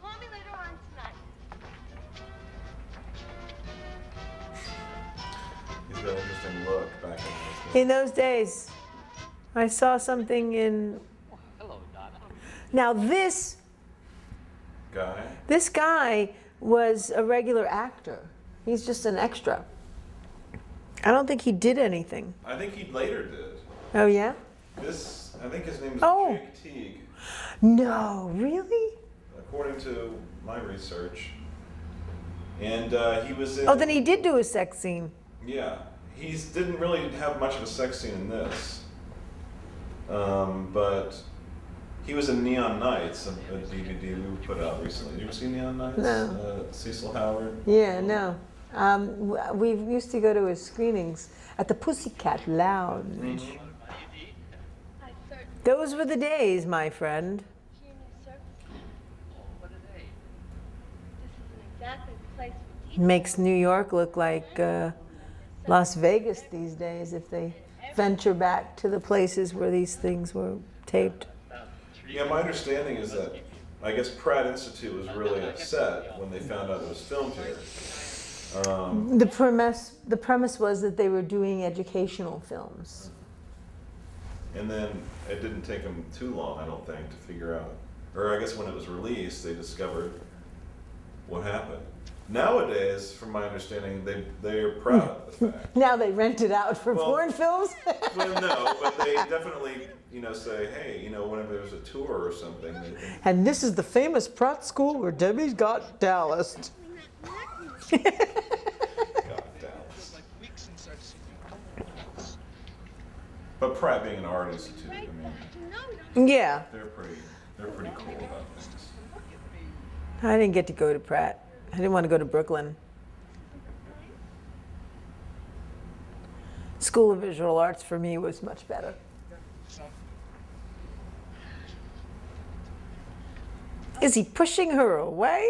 Call me later on tonight. He's got an interesting look back In those days, I saw something in. Hello, Donna. Now this guy was a regular actor. He's just an extra. I don't think he did anything. I think he later did. Oh yeah? I think his name is Oh. Jake Teague. No, really? According to my research. And he was in... Oh, then he did do a sex scene. Yeah. He didn't really have much of a sex scene in this. But he was in Neon Nights, a DVD we put out recently. You ever seen Neon Nights? No. Cecil Howard? Yeah, no. We used to go to his screenings at the Pussycat Lounge. Mm-hmm. I certainly Those were the days, my friend. hear you, sir. What are they? This isn't exactly the place for details. Makes New York look like Las Vegas these days if they venture back to the places where these things were taped. Yeah, my understanding is that I guess Pratt Institute was really upset when they found out it was filmed here. The premise was that they were doing educational films. And then it didn't take them too long, I don't think, to figure out. Or I guess when it was released, they discovered what happened. Nowadays, from my understanding, they are proud of the fact. Now they rent it out for Well- porn films? Well, no, but they definitely, say, hey, whenever there's a tour or something, they think, And this is the famous Pratt School where Debbie's got Dallas. God, Dallas. Like weeks since I've seen you. But Pratt being an art institute, I mean, Yeah, they're pretty cool about things. I didn't get to go to Pratt. I didn't want to go to Brooklyn. School of Visual Arts for me was much better. Is he pushing her away?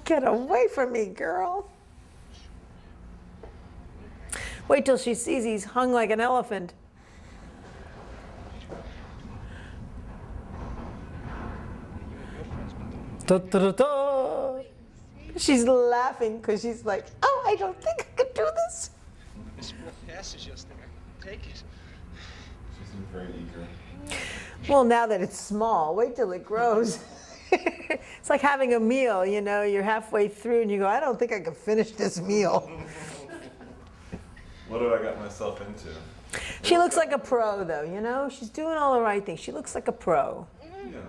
Get away from me, girl. Wait till she sees he's hung like an elephant. Da, da, da, da. She's laughing because she's like, oh, I don't think I could do this. This real fast is just there. Take it. She seems very eager. Well, now that it's small, wait till it grows. It's like having a meal, you're halfway through and you go, I don't think I can finish this meal. What have I got myself into? She looks like a pro, though, She's doing all the right things. She looks like a pro. Yeah.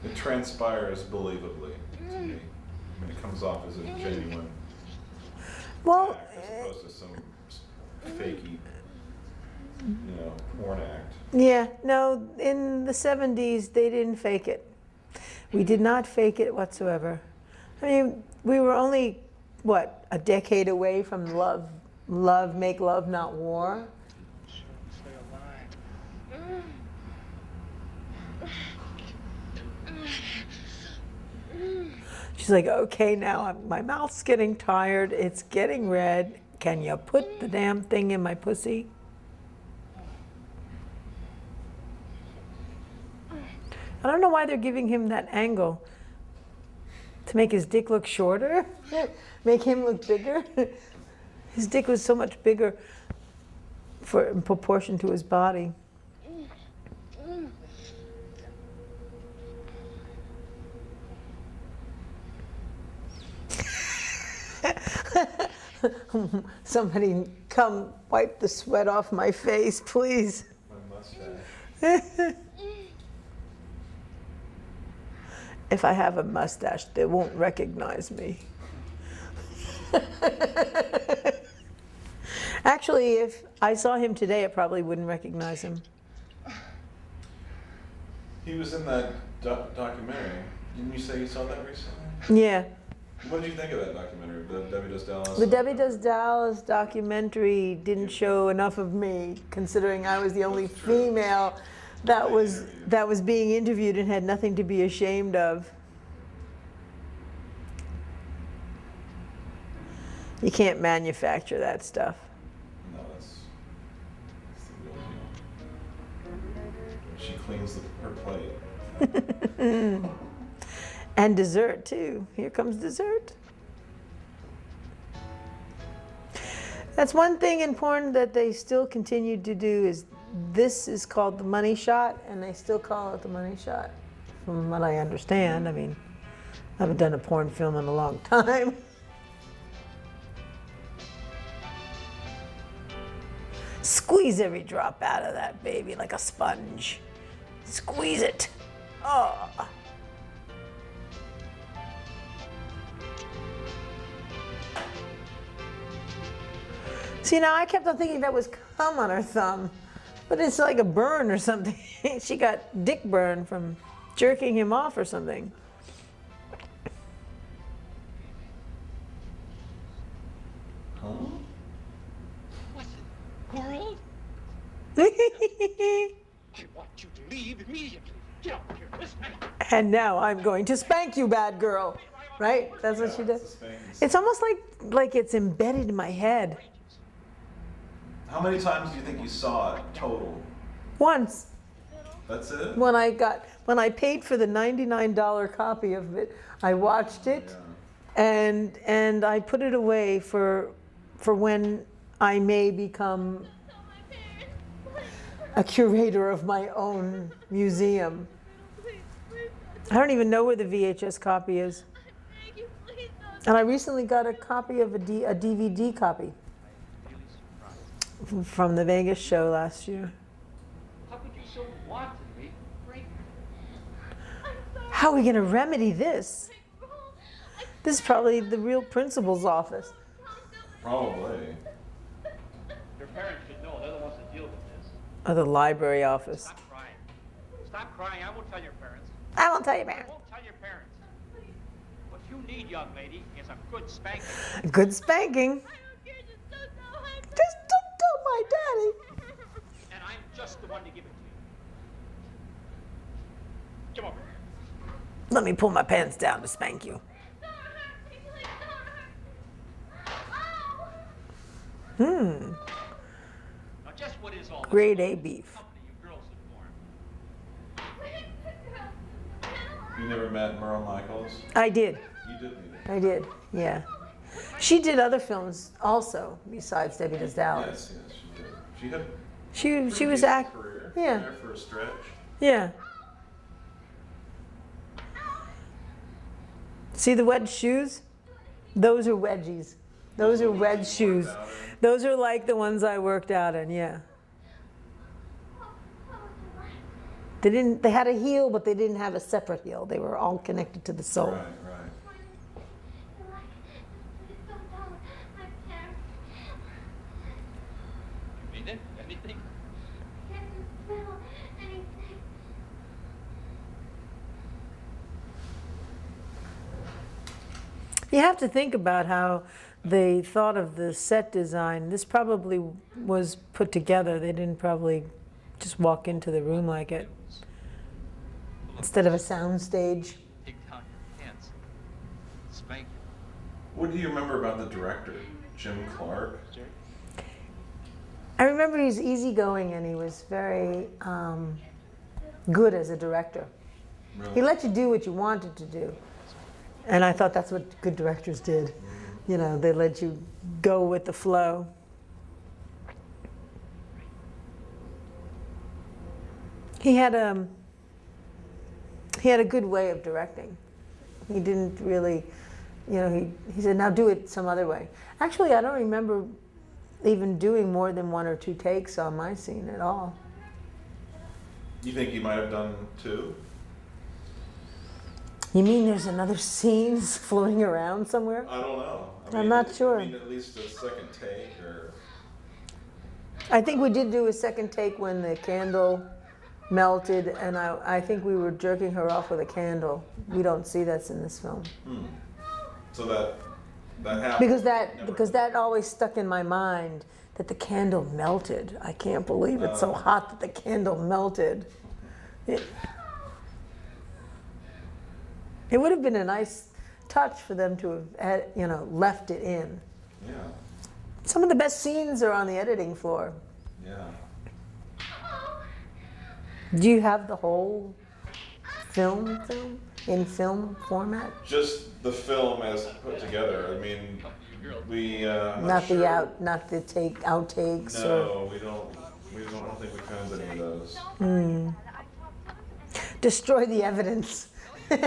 It transpires believably to me. I mean, it comes off as a genuine Well, act as opposed to some fakey, porn act. yeah, no, in the 70s, they didn't fake it. We did not fake it whatsoever. I mean, we were only, a decade away from love, make love, not war. She's like, okay, now my mouth's getting tired. It's getting red. Can you put the damn thing in my pussy? I don't know why they're giving him that angle. To make his dick look shorter? Make him look bigger? His dick was so much bigger in proportion to his body. Somebody come wipe the sweat off my face, please. My mustache. If I have a mustache, they won't recognize me. Actually, if I saw him today, I probably wouldn't recognize him. He was in that documentary. Didn't you say you saw that recently? Yeah. What did you think of that documentary, the Debbie Does Dallas? The Debbie Does Dallas documentary didn't show enough of me, considering I was the only female that was being interviewed and had nothing to be ashamed of. You can't manufacture that stuff. No, that's the real deal. She cleans her plate. And dessert, too. Here comes dessert. That's one thing in porn that they still continue to do is this is called the money shot, and they still call it the money shot, from what I understand. I mean, I haven't done a porn film in a long time. Squeeze every drop out of that baby like a sponge. Squeeze it. Oh. See, now I kept on thinking that was cum on her thumb, but it's like a burn or something. She got dick burn from jerking him off or something. Huh? What in the world? I want you to leave immediately. Get out of here this minute. And now I'm going to spank you, bad girl. right? That's what she Yeah, does. it's the Spankies. It's almost like it's embedded in my head. How many times do you think you saw it total? Once, That's it? when I paid for the $99 copy of it, I watched it, and I put it away for when I may become a curator of my own museum. I don't even know where the VHS copy is. And I recently got a copy of a DVD copy from the Vegas show last year. How could you so want to be break? How are we going to remedy this? This is probably the real principal's office. Probably. Your parents should know. They're the ones that deal with this. Or the library office. Stop crying. Stop crying. I won't tell your parents. I won't tell you, I man. won't tell your parents. What you need, young lady, is a good spanking. Good spanking. Just don't tell my daddy. And I'm just the one to give it to you. Come over here. Let me pull my pants down to spank you. Now, just what is all this Grade A about? beef. Company you girls have formed. You never met Merle Michaels? I did. You did meet her. I did. Yeah. She did other films also besides Debbie Does Dallas. Yes, she did. She had a She was decent act. career Yeah. there for a stretch. Yeah. See the wedge shoes? Those are wedgies. Those are wedge shoes. Those are like the ones I worked out in, yeah. They had a heel, but they didn't have a separate heel. They were all connected to the sole. Right, right. You mean it? Anything? You have to think about how they thought of the set design. This probably was put together. They didn't probably just walk into the room like it. Instead of a sound stage. Take down your pants. Spank you. What do you remember about the director, Jim Clark? I remember he was easygoing and he was very good as a director. Really? He let you do what you wanted to do. And I thought that's what good directors did. You know, they let you go with the flow. He had a good way of directing. He didn't really, you know, he said, now do it some other way. Actually, I don't remember even doing more than 1 or 2 takes on my scene at all. You think you might have done 2? You mean there's another scenes floating around somewhere? I don't know. I'm not sure. I mean, at least a second take, or I think we did do a second take when the candle melted, and I think we were jerking her off with a candle. We don't see that's in this film. so that happened. Because that always stuck in my mind that the candle melted. I can't believe it's so hot that the candle melted. It would have been a nice touch for them to have, you know, left it in. Yeah, Some of the best scenes are on the editing floor. yeah. Do you have the whole film in film format? Just the film as put together. I mean, we. I'm Not sure. the outtakes or. No, we don't. We don't think we found any of those. Destroy the evidence. No,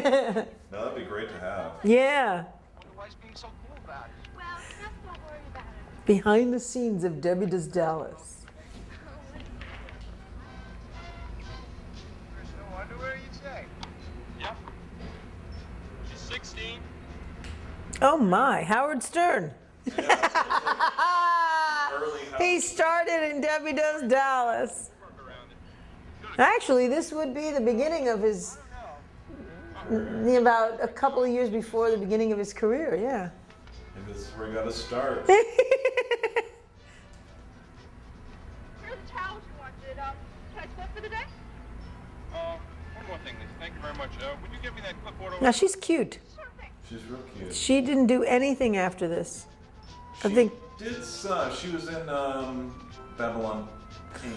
that'd be great to have. Yeah. Why is being so cool about it? Well, just don't worry about it. Behind the scenes of Debbie Does Dallas. There's no underwear, you say? Yep. She's 16. Oh my, Howard Stern. Early He started in Debbie Does Dallas. Actually, this would be the beginning of his, about a couple of years before the beginning of his career, yeah. And this is where we got to start. Here's the towels you wanted. Can I split for the day? One more thing, Lisa. Thank you very much. Would you give me that clipboard over? Now she's cute. Sure thing. She's real cute. cute. She didn't do anything after this. I She think. did she was in Babylon Pink.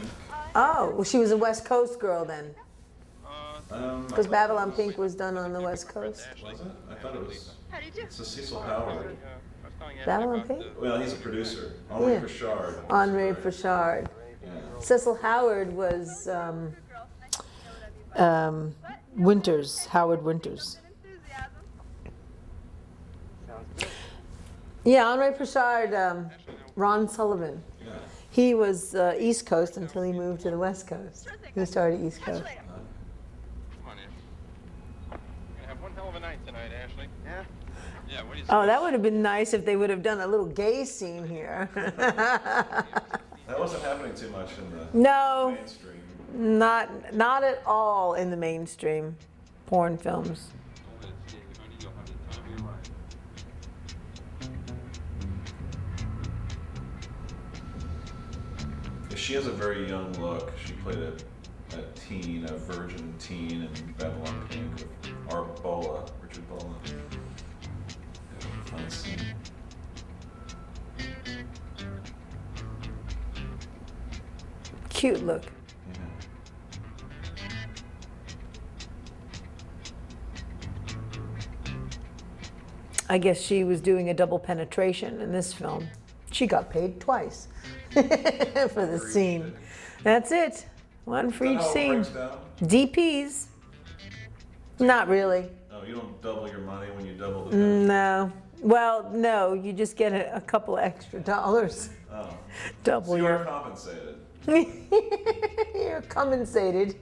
Oh, well, she was a West Coast girl then, because I Babylon Pink was done on the West Coast. Was it? I thought it was. How do you do? It's a Cecil Howard. Babylon Pink? Well, he's a producer. Henri Yeah. Bouchard. Henri Bouchard. Yeah. Cecil Howard was Winters, Howard Winters. Yeah, Henri Bouchard, Ron Sullivan. Yeah. He was East Coast until he moved to the West Coast. He started East Coast. Come on, Ashley. You're gonna have one hell of a night tonight, Ashley. Yeah? Yeah, what do you say? Oh, that would have been nice if they would have done a little gay scene here. That wasn't happening too much in the No, mainstream. not at all in the mainstream porn films. She has a very young look. She played a teen, a virgin teen in Babylon Pink with Art Bola, Richard Bola. Yeah, fun scene. Cute look. Yeah. I guess she was doing a double penetration in this film. She got paid twice for the scene. That's it. One for Is that each how it scene. breaks down? DPs. Not really. Oh, you don't double your money when you double the No. Well, no, you just get a couple extra dollars. Oh. Double So you're your. compensated. You're compensated.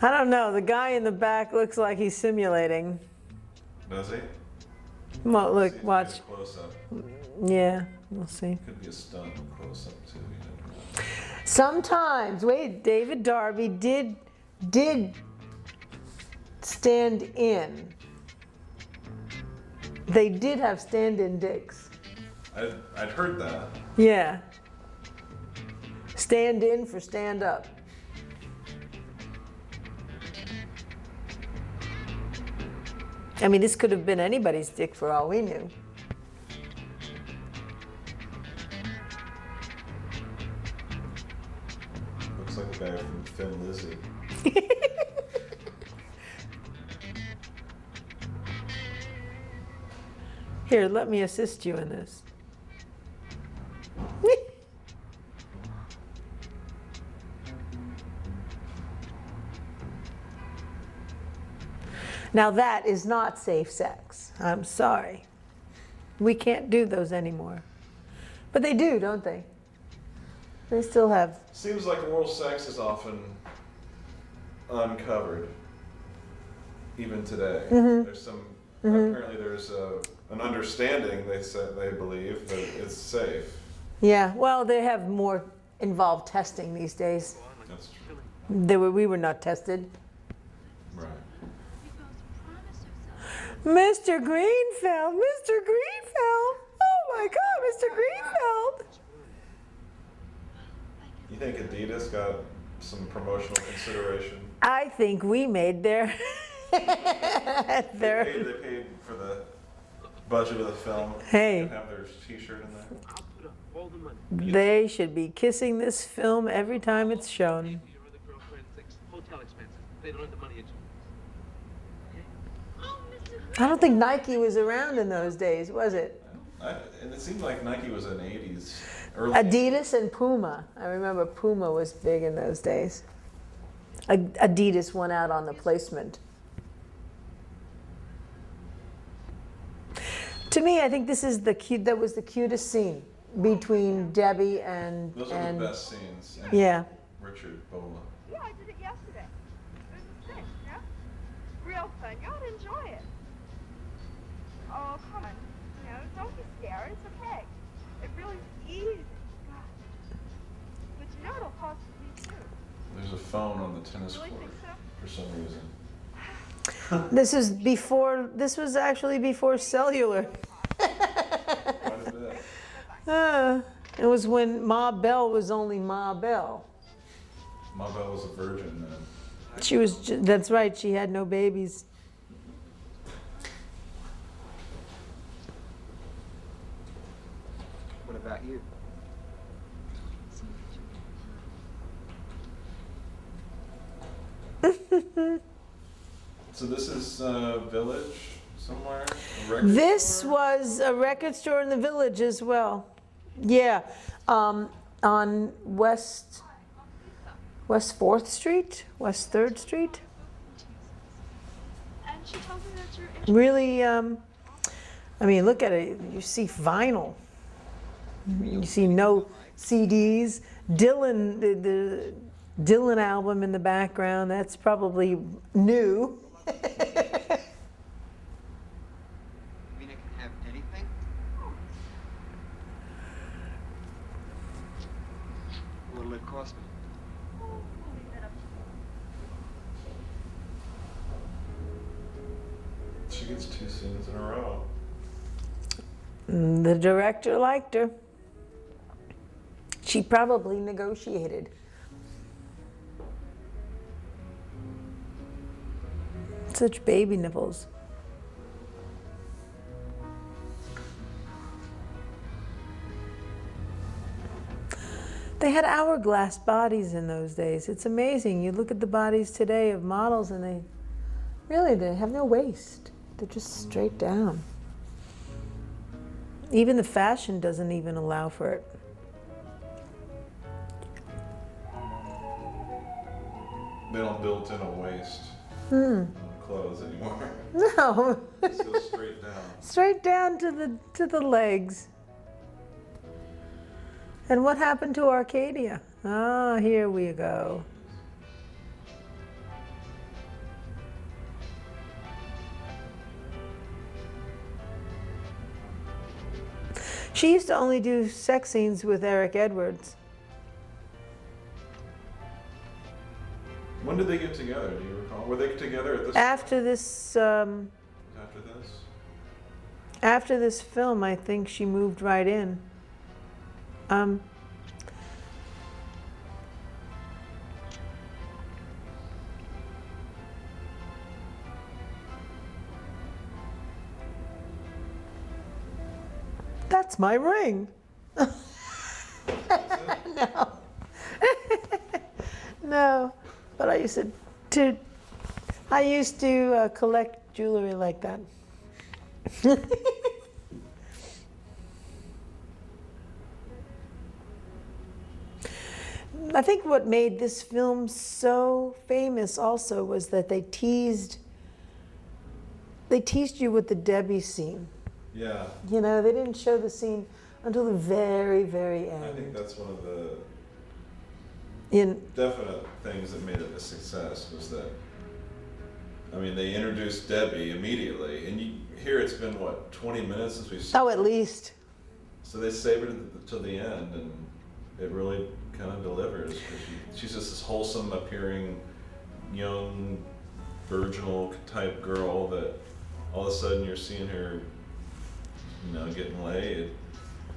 I don't know. The guy in the back looks like he's simulating. Does he? Well, See look, if watch. we get a close up. Yeah, we'll see. Could be a stunt close up too. You never know. Sometimes, wait, David Darby did stand in. They did have stand-in dicks. I'd heard that. Yeah. Stand in for stand up. I mean, this could have been anybody's dick for all we knew. Looks like the guy from Thin Lizzy. Here, let me assist you in this. Now that is not safe sex. I'm sorry. We can't do those anymore. But they do, don't they? They still have. Seems like oral sex is often uncovered, even today. There's some. Apparently, there's an understanding. They believe that it's safe. Yeah, well, they have more involved testing these days. That's true. We were not tested. Right. Mr. Greenfeld, Mr. Greenfeld. Oh my God, Mr. Greenfeld. You think Adidas got some promotional consideration? I think we made their They paid for the budget of the film. Hey. To have their T-shirt in there. All the money. They should be kissing this film every time it's shown. Your other girlfriend's hotel expenses. They don't have the money at I don't think Nike was around in those days, was it? And it seemed like Nike was an '80s, early. Adidas and Puma. I remember Puma was big in those days. Adidas won out on the placement. To me, I think this is that was the cutest scene between Debbie and Those are the best scenes. And yeah. Richard Bola. Yeah, I did it yesterday. It was a fish, yeah? Real fun. You ought to enjoy it. Oh, come on. You know, don't be scared. It's okay. It really is easy. God. But you know it'll cost you too. There's a phone on the tennis Really court think so? for some reason. This was actually before cellular. Quite a bit. It was when Ma Bell was only Ma Bell. Ma Bell was a virgin then. She was, that's right, she had no babies. What about you? So this is Village somewhere? A record This store? was a record store in the Village as well. Yeah, on West 4th Street, West 3rd Street. And she told me that you're interested. Really, I mean, look at it. You see vinyl. You see no CDs. Dylan, the Dylan album in the background. That's probably new. You mean I can have anything? What'll it cost me? She gets 2 scenes in a row. The director liked her. She probably negotiated. Such baby nipples. They had hourglass bodies in those days. It's amazing. You look at the bodies today of models and they have no waist. They're just straight down. Even the fashion doesn't even allow for it. They don't build in a waist clothes anymore. No. Just go straight down. Straight down to the legs. And what happened to Arcadia? Ah, here we go. She used to only do sex scenes with Eric Edwards. When did they get together? Do you recall? Were they together at this? After this, After this? after this film, I think she moved right in. That's my ring. No. No, but I used to collect jewelry like that. I think what made this film so famous also was that they teased you with the Debbie scene. Yeah. You know, they didn't show the scene until the very, very end. I think that's one of the In definite things that made it a success was that, I mean, they introduced Debbie immediately, and you hear it's been, what, 20 minutes since we've seen oh, at least. So they savored it to the end, and it really kind of delivers. 'Cause she's just this wholesome appearing, young, virginal type girl that all of a sudden you're seeing her, you know, getting laid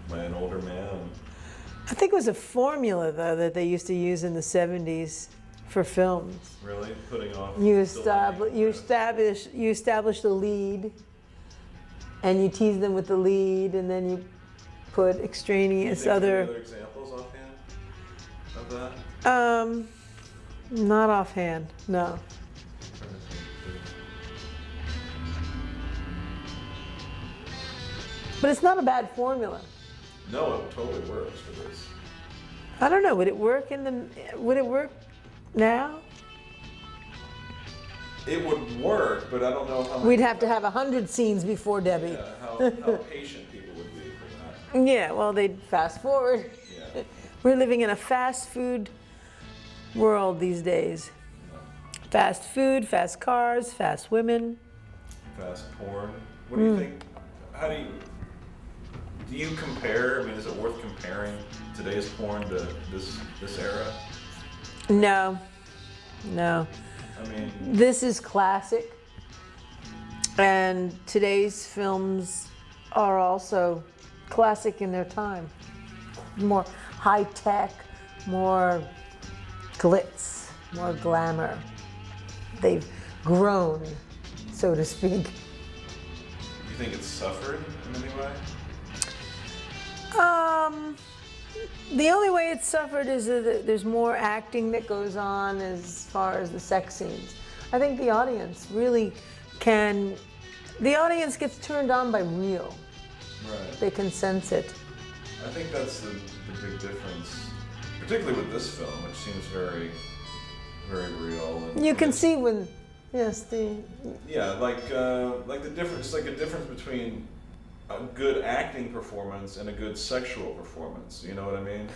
by an older man. I think it was a formula though that they used to use in the 70s for films. Really? Putting off. You delaying establish the lead, and you tease them with the lead, and then you put Can you extraneous think of any other. other examples offhand of that? Not offhand, no. I'm trying to think. But it's not a bad formula. No, it totally works for this. I don't know. Would it work now? It would work, but I don't know how. We'd have to have 100 scenes before Debbie. Yeah, how patient people would be for that. Yeah, well, they'd fast forward. Yeah. We're living in a fast food world these days. Fast food, fast cars, fast women. Fast porn. What do you think? How do you compare? I mean, is it worth comparing today's porn to this era? No, no. I mean, This is classic. And today's films are also classic in their time. more high tech, more glitz, more glamour. They've grown, so to speak. You think it's suffered in any way? The only way it's suffered is that there's more acting that goes on as far as the sex scenes. I think the audience really can, the audience gets turned on by real. Right. They can sense it. I think that's the big difference, particularly with this film, which seems very, very real. And You can see when, yes, yeah, like the difference, like a difference between a good acting performance and a good sexual performance. You know what I mean?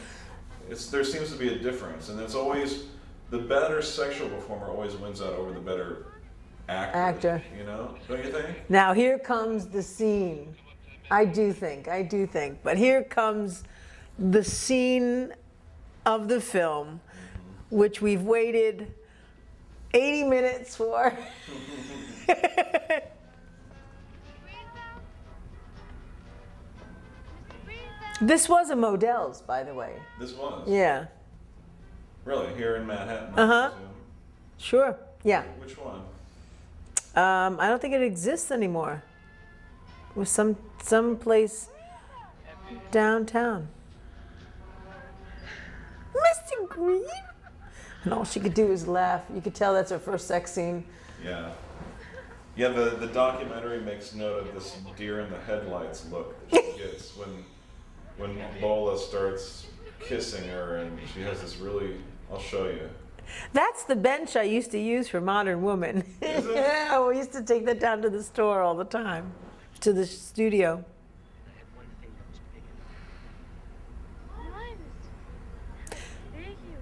There seems to be a difference, and it's always the better sexual performer always wins out over the better actor. You know, don't you think? Now here comes the scene. I do think. But here comes the scene of the film, which we've waited 80 minutes for. This was a Modell's, by the way. This was? Yeah. Really? Here in Manhattan? Uh-huh. Sure. Yeah. Which one? I don't think it exists anymore. It was some place downtown. Mr. Green? And all she could do is laugh. You could tell that's her first sex scene. Yeah. Yeah, the documentary makes note of this deer in the headlights look that she gets when Lola starts kissing her, and she has this really, I'll show you. That's the bench I used to use for Modern Woman. Is it? Yeah, we used to take that down to the store all the time, to the studio. I had one thing that was big enough. Thank you.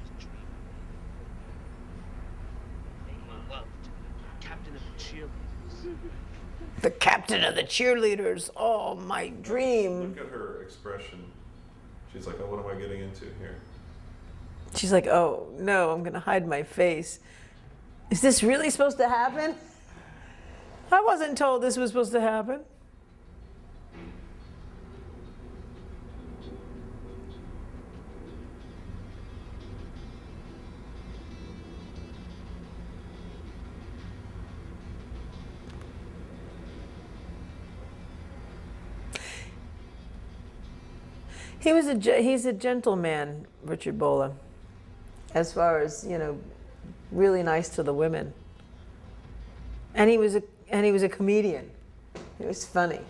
Just dream. They loved captain of the cheerleaders. The captain of the cheerleaders. Oh, my dream. Look at her expression. She's like, oh, what am I getting into here? She's like, oh, no, I'm going to hide my face. Is this really supposed to happen? I wasn't told this was supposed to happen. He's a gentleman, Richard Bola, as far as, you know, really nice to the women. And he was a comedian. He was funny.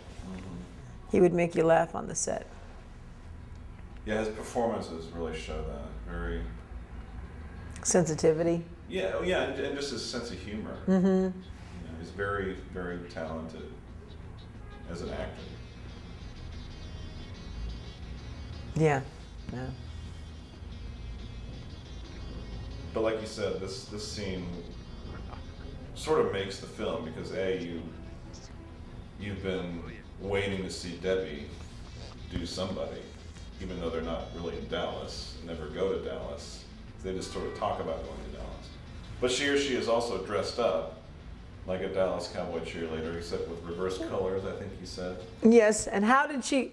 He would make you laugh on the set. Yeah, his performances really show that. Very sensitivity. Yeah, and just his sense of humor. Mm-hmm. You know, he's very, very talented as an actor. Yeah. Yeah. But like you said, this scene sort of makes the film because you've been waiting to see Debbie do Somebody, even though they're not really in Dallas, never go to Dallas. They just sort of talk about going to Dallas. But she is also dressed up like a Dallas Cowboy cheerleader, except with reverse colors, I think he said. Yes, and how did she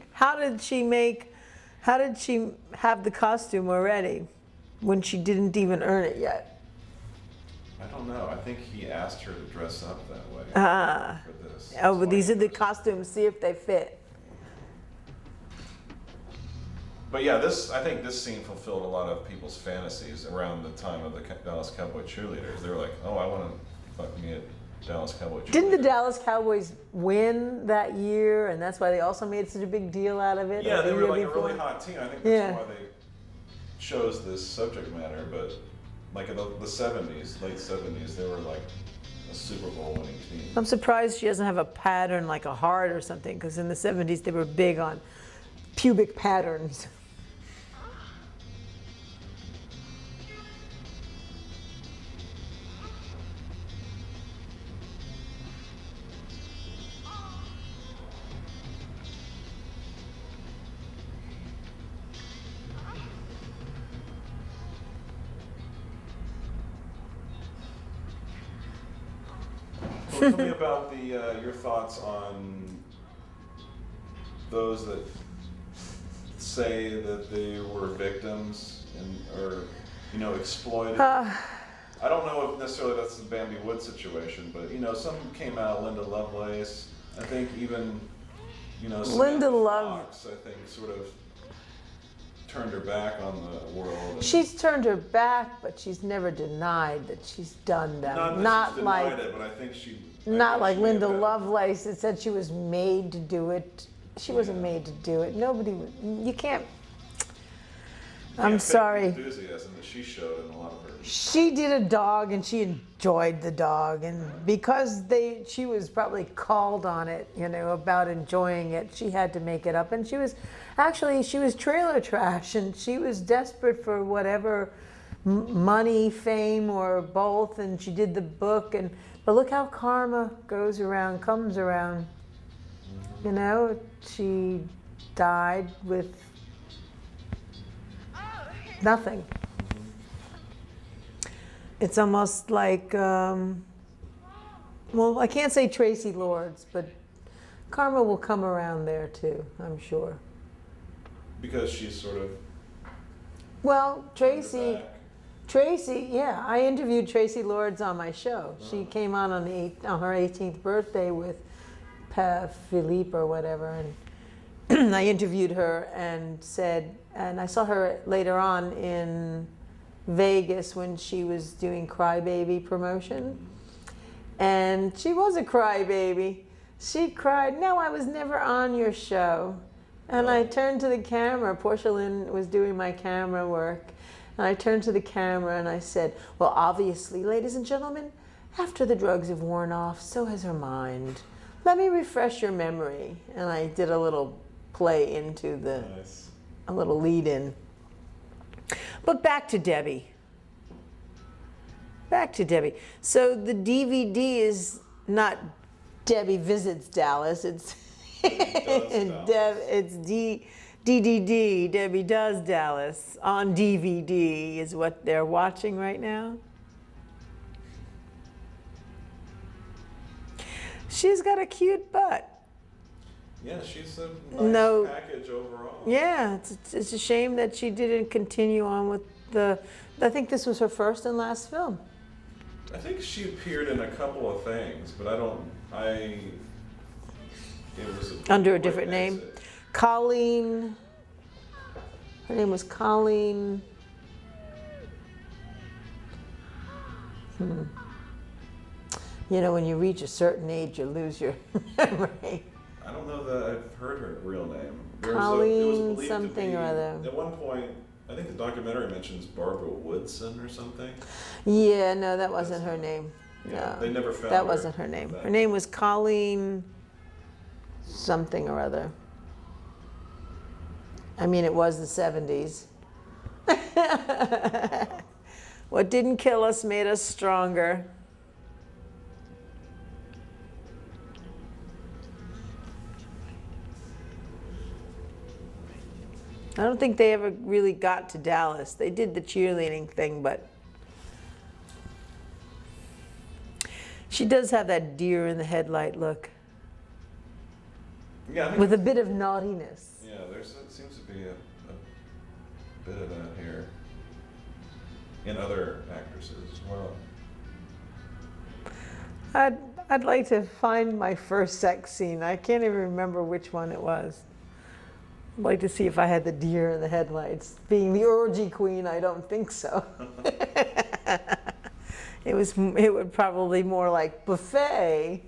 have the costume already when she didn't even earn it yet? I don't know. I think he asked her to dress up that way for this. Oh, but these are the costumes. See if they fit. But yeah, I think this scene fulfilled a lot of people's fantasies around the time of the Dallas Cowboy cheerleaders. They were like, oh, I want to fuck me a Dallas Cowboy cheerleader. Didn't the Dallas Cowboys win that year, and that's why they also made such a big deal out of it? Yeah, they were like before? a really hot team. I think that's why they chose this subject matter. But like in the 70s, late 70s, they were like a Super Bowl winning team. I'm surprised she doesn't have a pattern like a heart or something, because in the 70s they were big on pubic patterns. Well, tell me about your thoughts on those that say that they were victims or exploited. I don't know if necessarily that's the Bambi Wood situation, but some came out. Linda Lovelace, I think even Linda Samantha Love. Fox, I think, sort of turned her back on the world. And She's turned her back, but she's never denied that she's done them. Not she's denied it, but I think she. Not like she may have Linda had- Lovelace that said she was made to do it. She wasn't made to do it. Nobody. You can't. I'm can't fake the sorry. enthusiasm that she showed in a lot of her. She did a dog and she enjoyed the dog, and because she was probably called on it, about enjoying it, she had to make it up. And she was trailer trash, and she was desperate for whatever money, fame, or both, and she did the book. But look how karma comes around. She died with nothing. It's almost like, well, I can't say Tracy Lords, but karma will come around there too, I'm sure. Because she's sort of. Well, Tracy, yeah, I interviewed Tracy Lords on my show. She came on her 18th birthday with Philippe or whatever, and I interviewed her and I saw her later on in Vegas when she was doing Crybaby promotion, and she was a crybaby. She cried, "No, I was never on your show." And I turned to the camera. Portia Lynn was doing my camera work, and I turned to the camera and I said, "Well, obviously, ladies and gentlemen, after the drugs have worn off, so has her mind. Let me refresh your memory." And I did a little play into a little lead in. But back to Debbie. So the DVD is not Debbie Visits Dallas. It's it's DDD. Debbie Does Dallas on DVD is what they're watching right now. She's got a cute butt. Yeah, she's a nice package overall. Yeah, it's a shame that she didn't continue on with I think this was her first and last film. I think she appeared in a couple of things, but it was Under a different name. Colleen. Her name was Colleen. When you reach a certain age, you lose your memory. I don't know that I've heard her real name. Colleen something or other. At one point, I think the documentary mentions Barbara Woodson or something. Yeah, no, that wasn't her name. Yeah, No, they never found that her. wasn't her name. Her name was Colleen something or other. I mean, it was the 70s. What didn't kill us made us stronger. I don't think they ever really got to Dallas. They did the cheerleading thing, but she does have that deer in the headlight look. Yeah, I think with a bit of naughtiness. Yeah, there seems to be a bit of that here in other actresses as well. I'd like to find my first sex scene. I can't even remember which one it was. I'd like to see if I had the deer in the headlights. Being the orgy queen, I don't think so. It would probably more like buffet.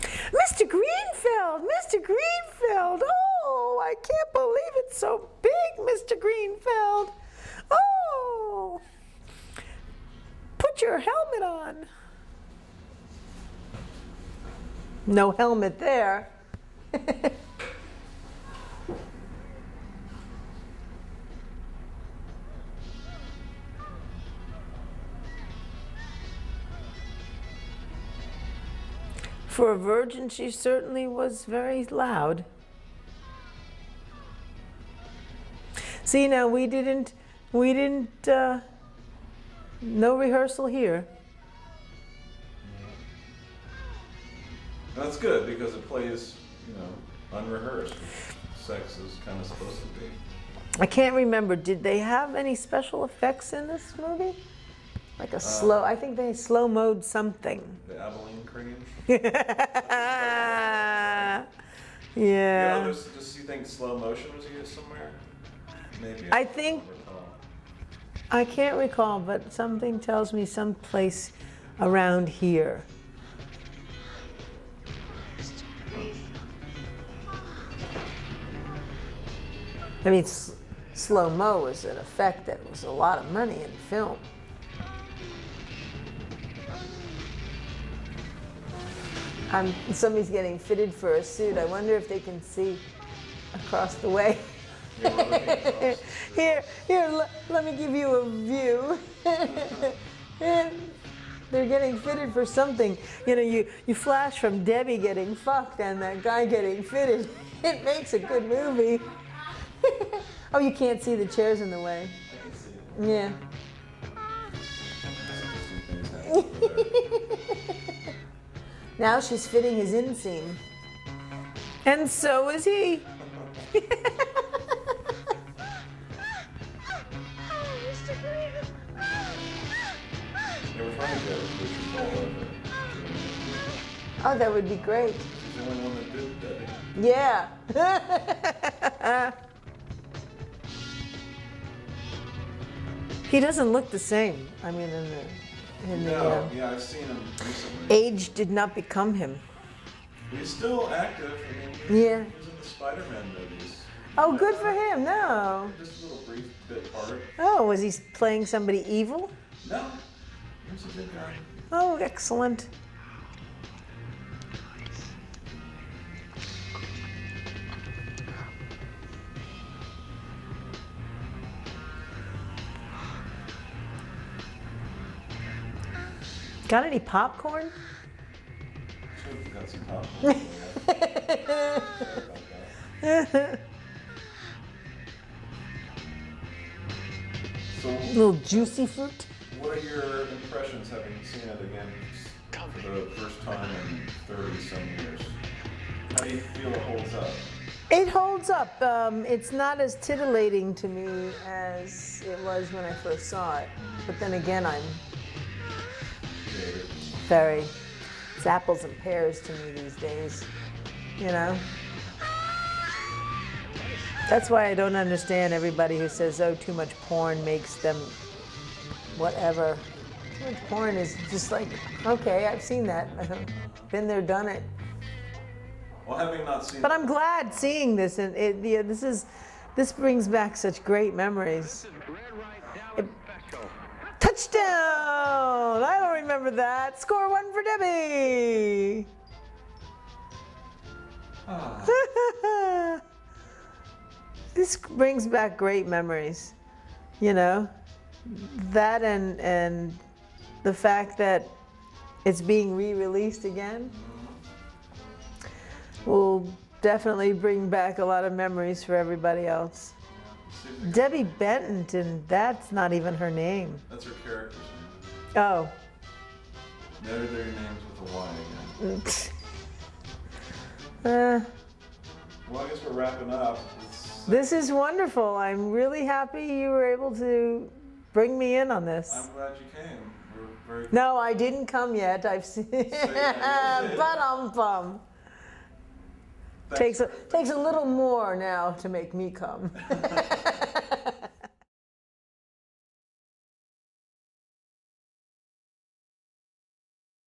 Mr. Greenfield, Mr. Greenfield. Oh, I can't believe it's so big, Mr. Greenfield. Oh, put your helmet on. No helmet there. For a virgin, she certainly was very loud. See, now we didn't, no rehearsal here. That's good because it plays, you know, unrehearsed. Sex is kind of supposed to be. I can't remember. Did they have any special effects in this movie? Like a slow. I think they slow mode something. The Abilene cream. Yeah. You know, does you think slow motion was used somewhere? Maybe. I think. I can't recall, but something tells me someplace around here. I mean, slow-mo was an effect that was a lot of money in film. Somebody's getting fitted for a suit. I wonder if they can see across the way. Here, let me give you a view. They're getting fitted for something. You know, you flash from Debbie getting fucked and that guy getting fitted. It makes a good movie. Oh, you can't see the chairs in the way. Yeah. Now she's fitting his inseam. And so is he. Oh, that would be great. She's the only one that did Debbie. Yeah. He doesn't look the same. I mean, Yeah, I've seen him recently. Age did not become him. He's still active. I mean, Yeah. He was in the Spider-Man movies. Oh, good for him. No. Just a little brief bit part. Oh, was he playing somebody evil? No, he was a good guy. Oh, excellent. Got any popcorn? Should have got some popcorn. So, Little juicy fruit. what are your impressions having seen it again for the first time in 30-some years? How do you feel it holds up? It holds up. It's not as titillating to me as it was when I first saw it. But then again, I'm very, it's apples and pears to me these days, you know? That's why I don't understand everybody who says, oh, too much porn makes them whatever. Too much porn is just like, okay, I've seen that. Been there, done it. Well, having not seen But I'm glad seeing this, and this brings back such great memories. Touchdown! I don't remember that. Score one for Debbie. This brings back great memories, you know. That and the fact that it's being re-released again will definitely bring back a lot of memories for everybody else. Debbie Benton, that's not even her name. That's her character's name. Oh. Their names with a Y again. Well, I guess we're wrapping up. This is wonderful. I'm really happy you were able to bring me in on this. I'm glad you came. We're very No, I didn't come yet. I've seen Ba-dum-bum. Takes a little more now to make me come.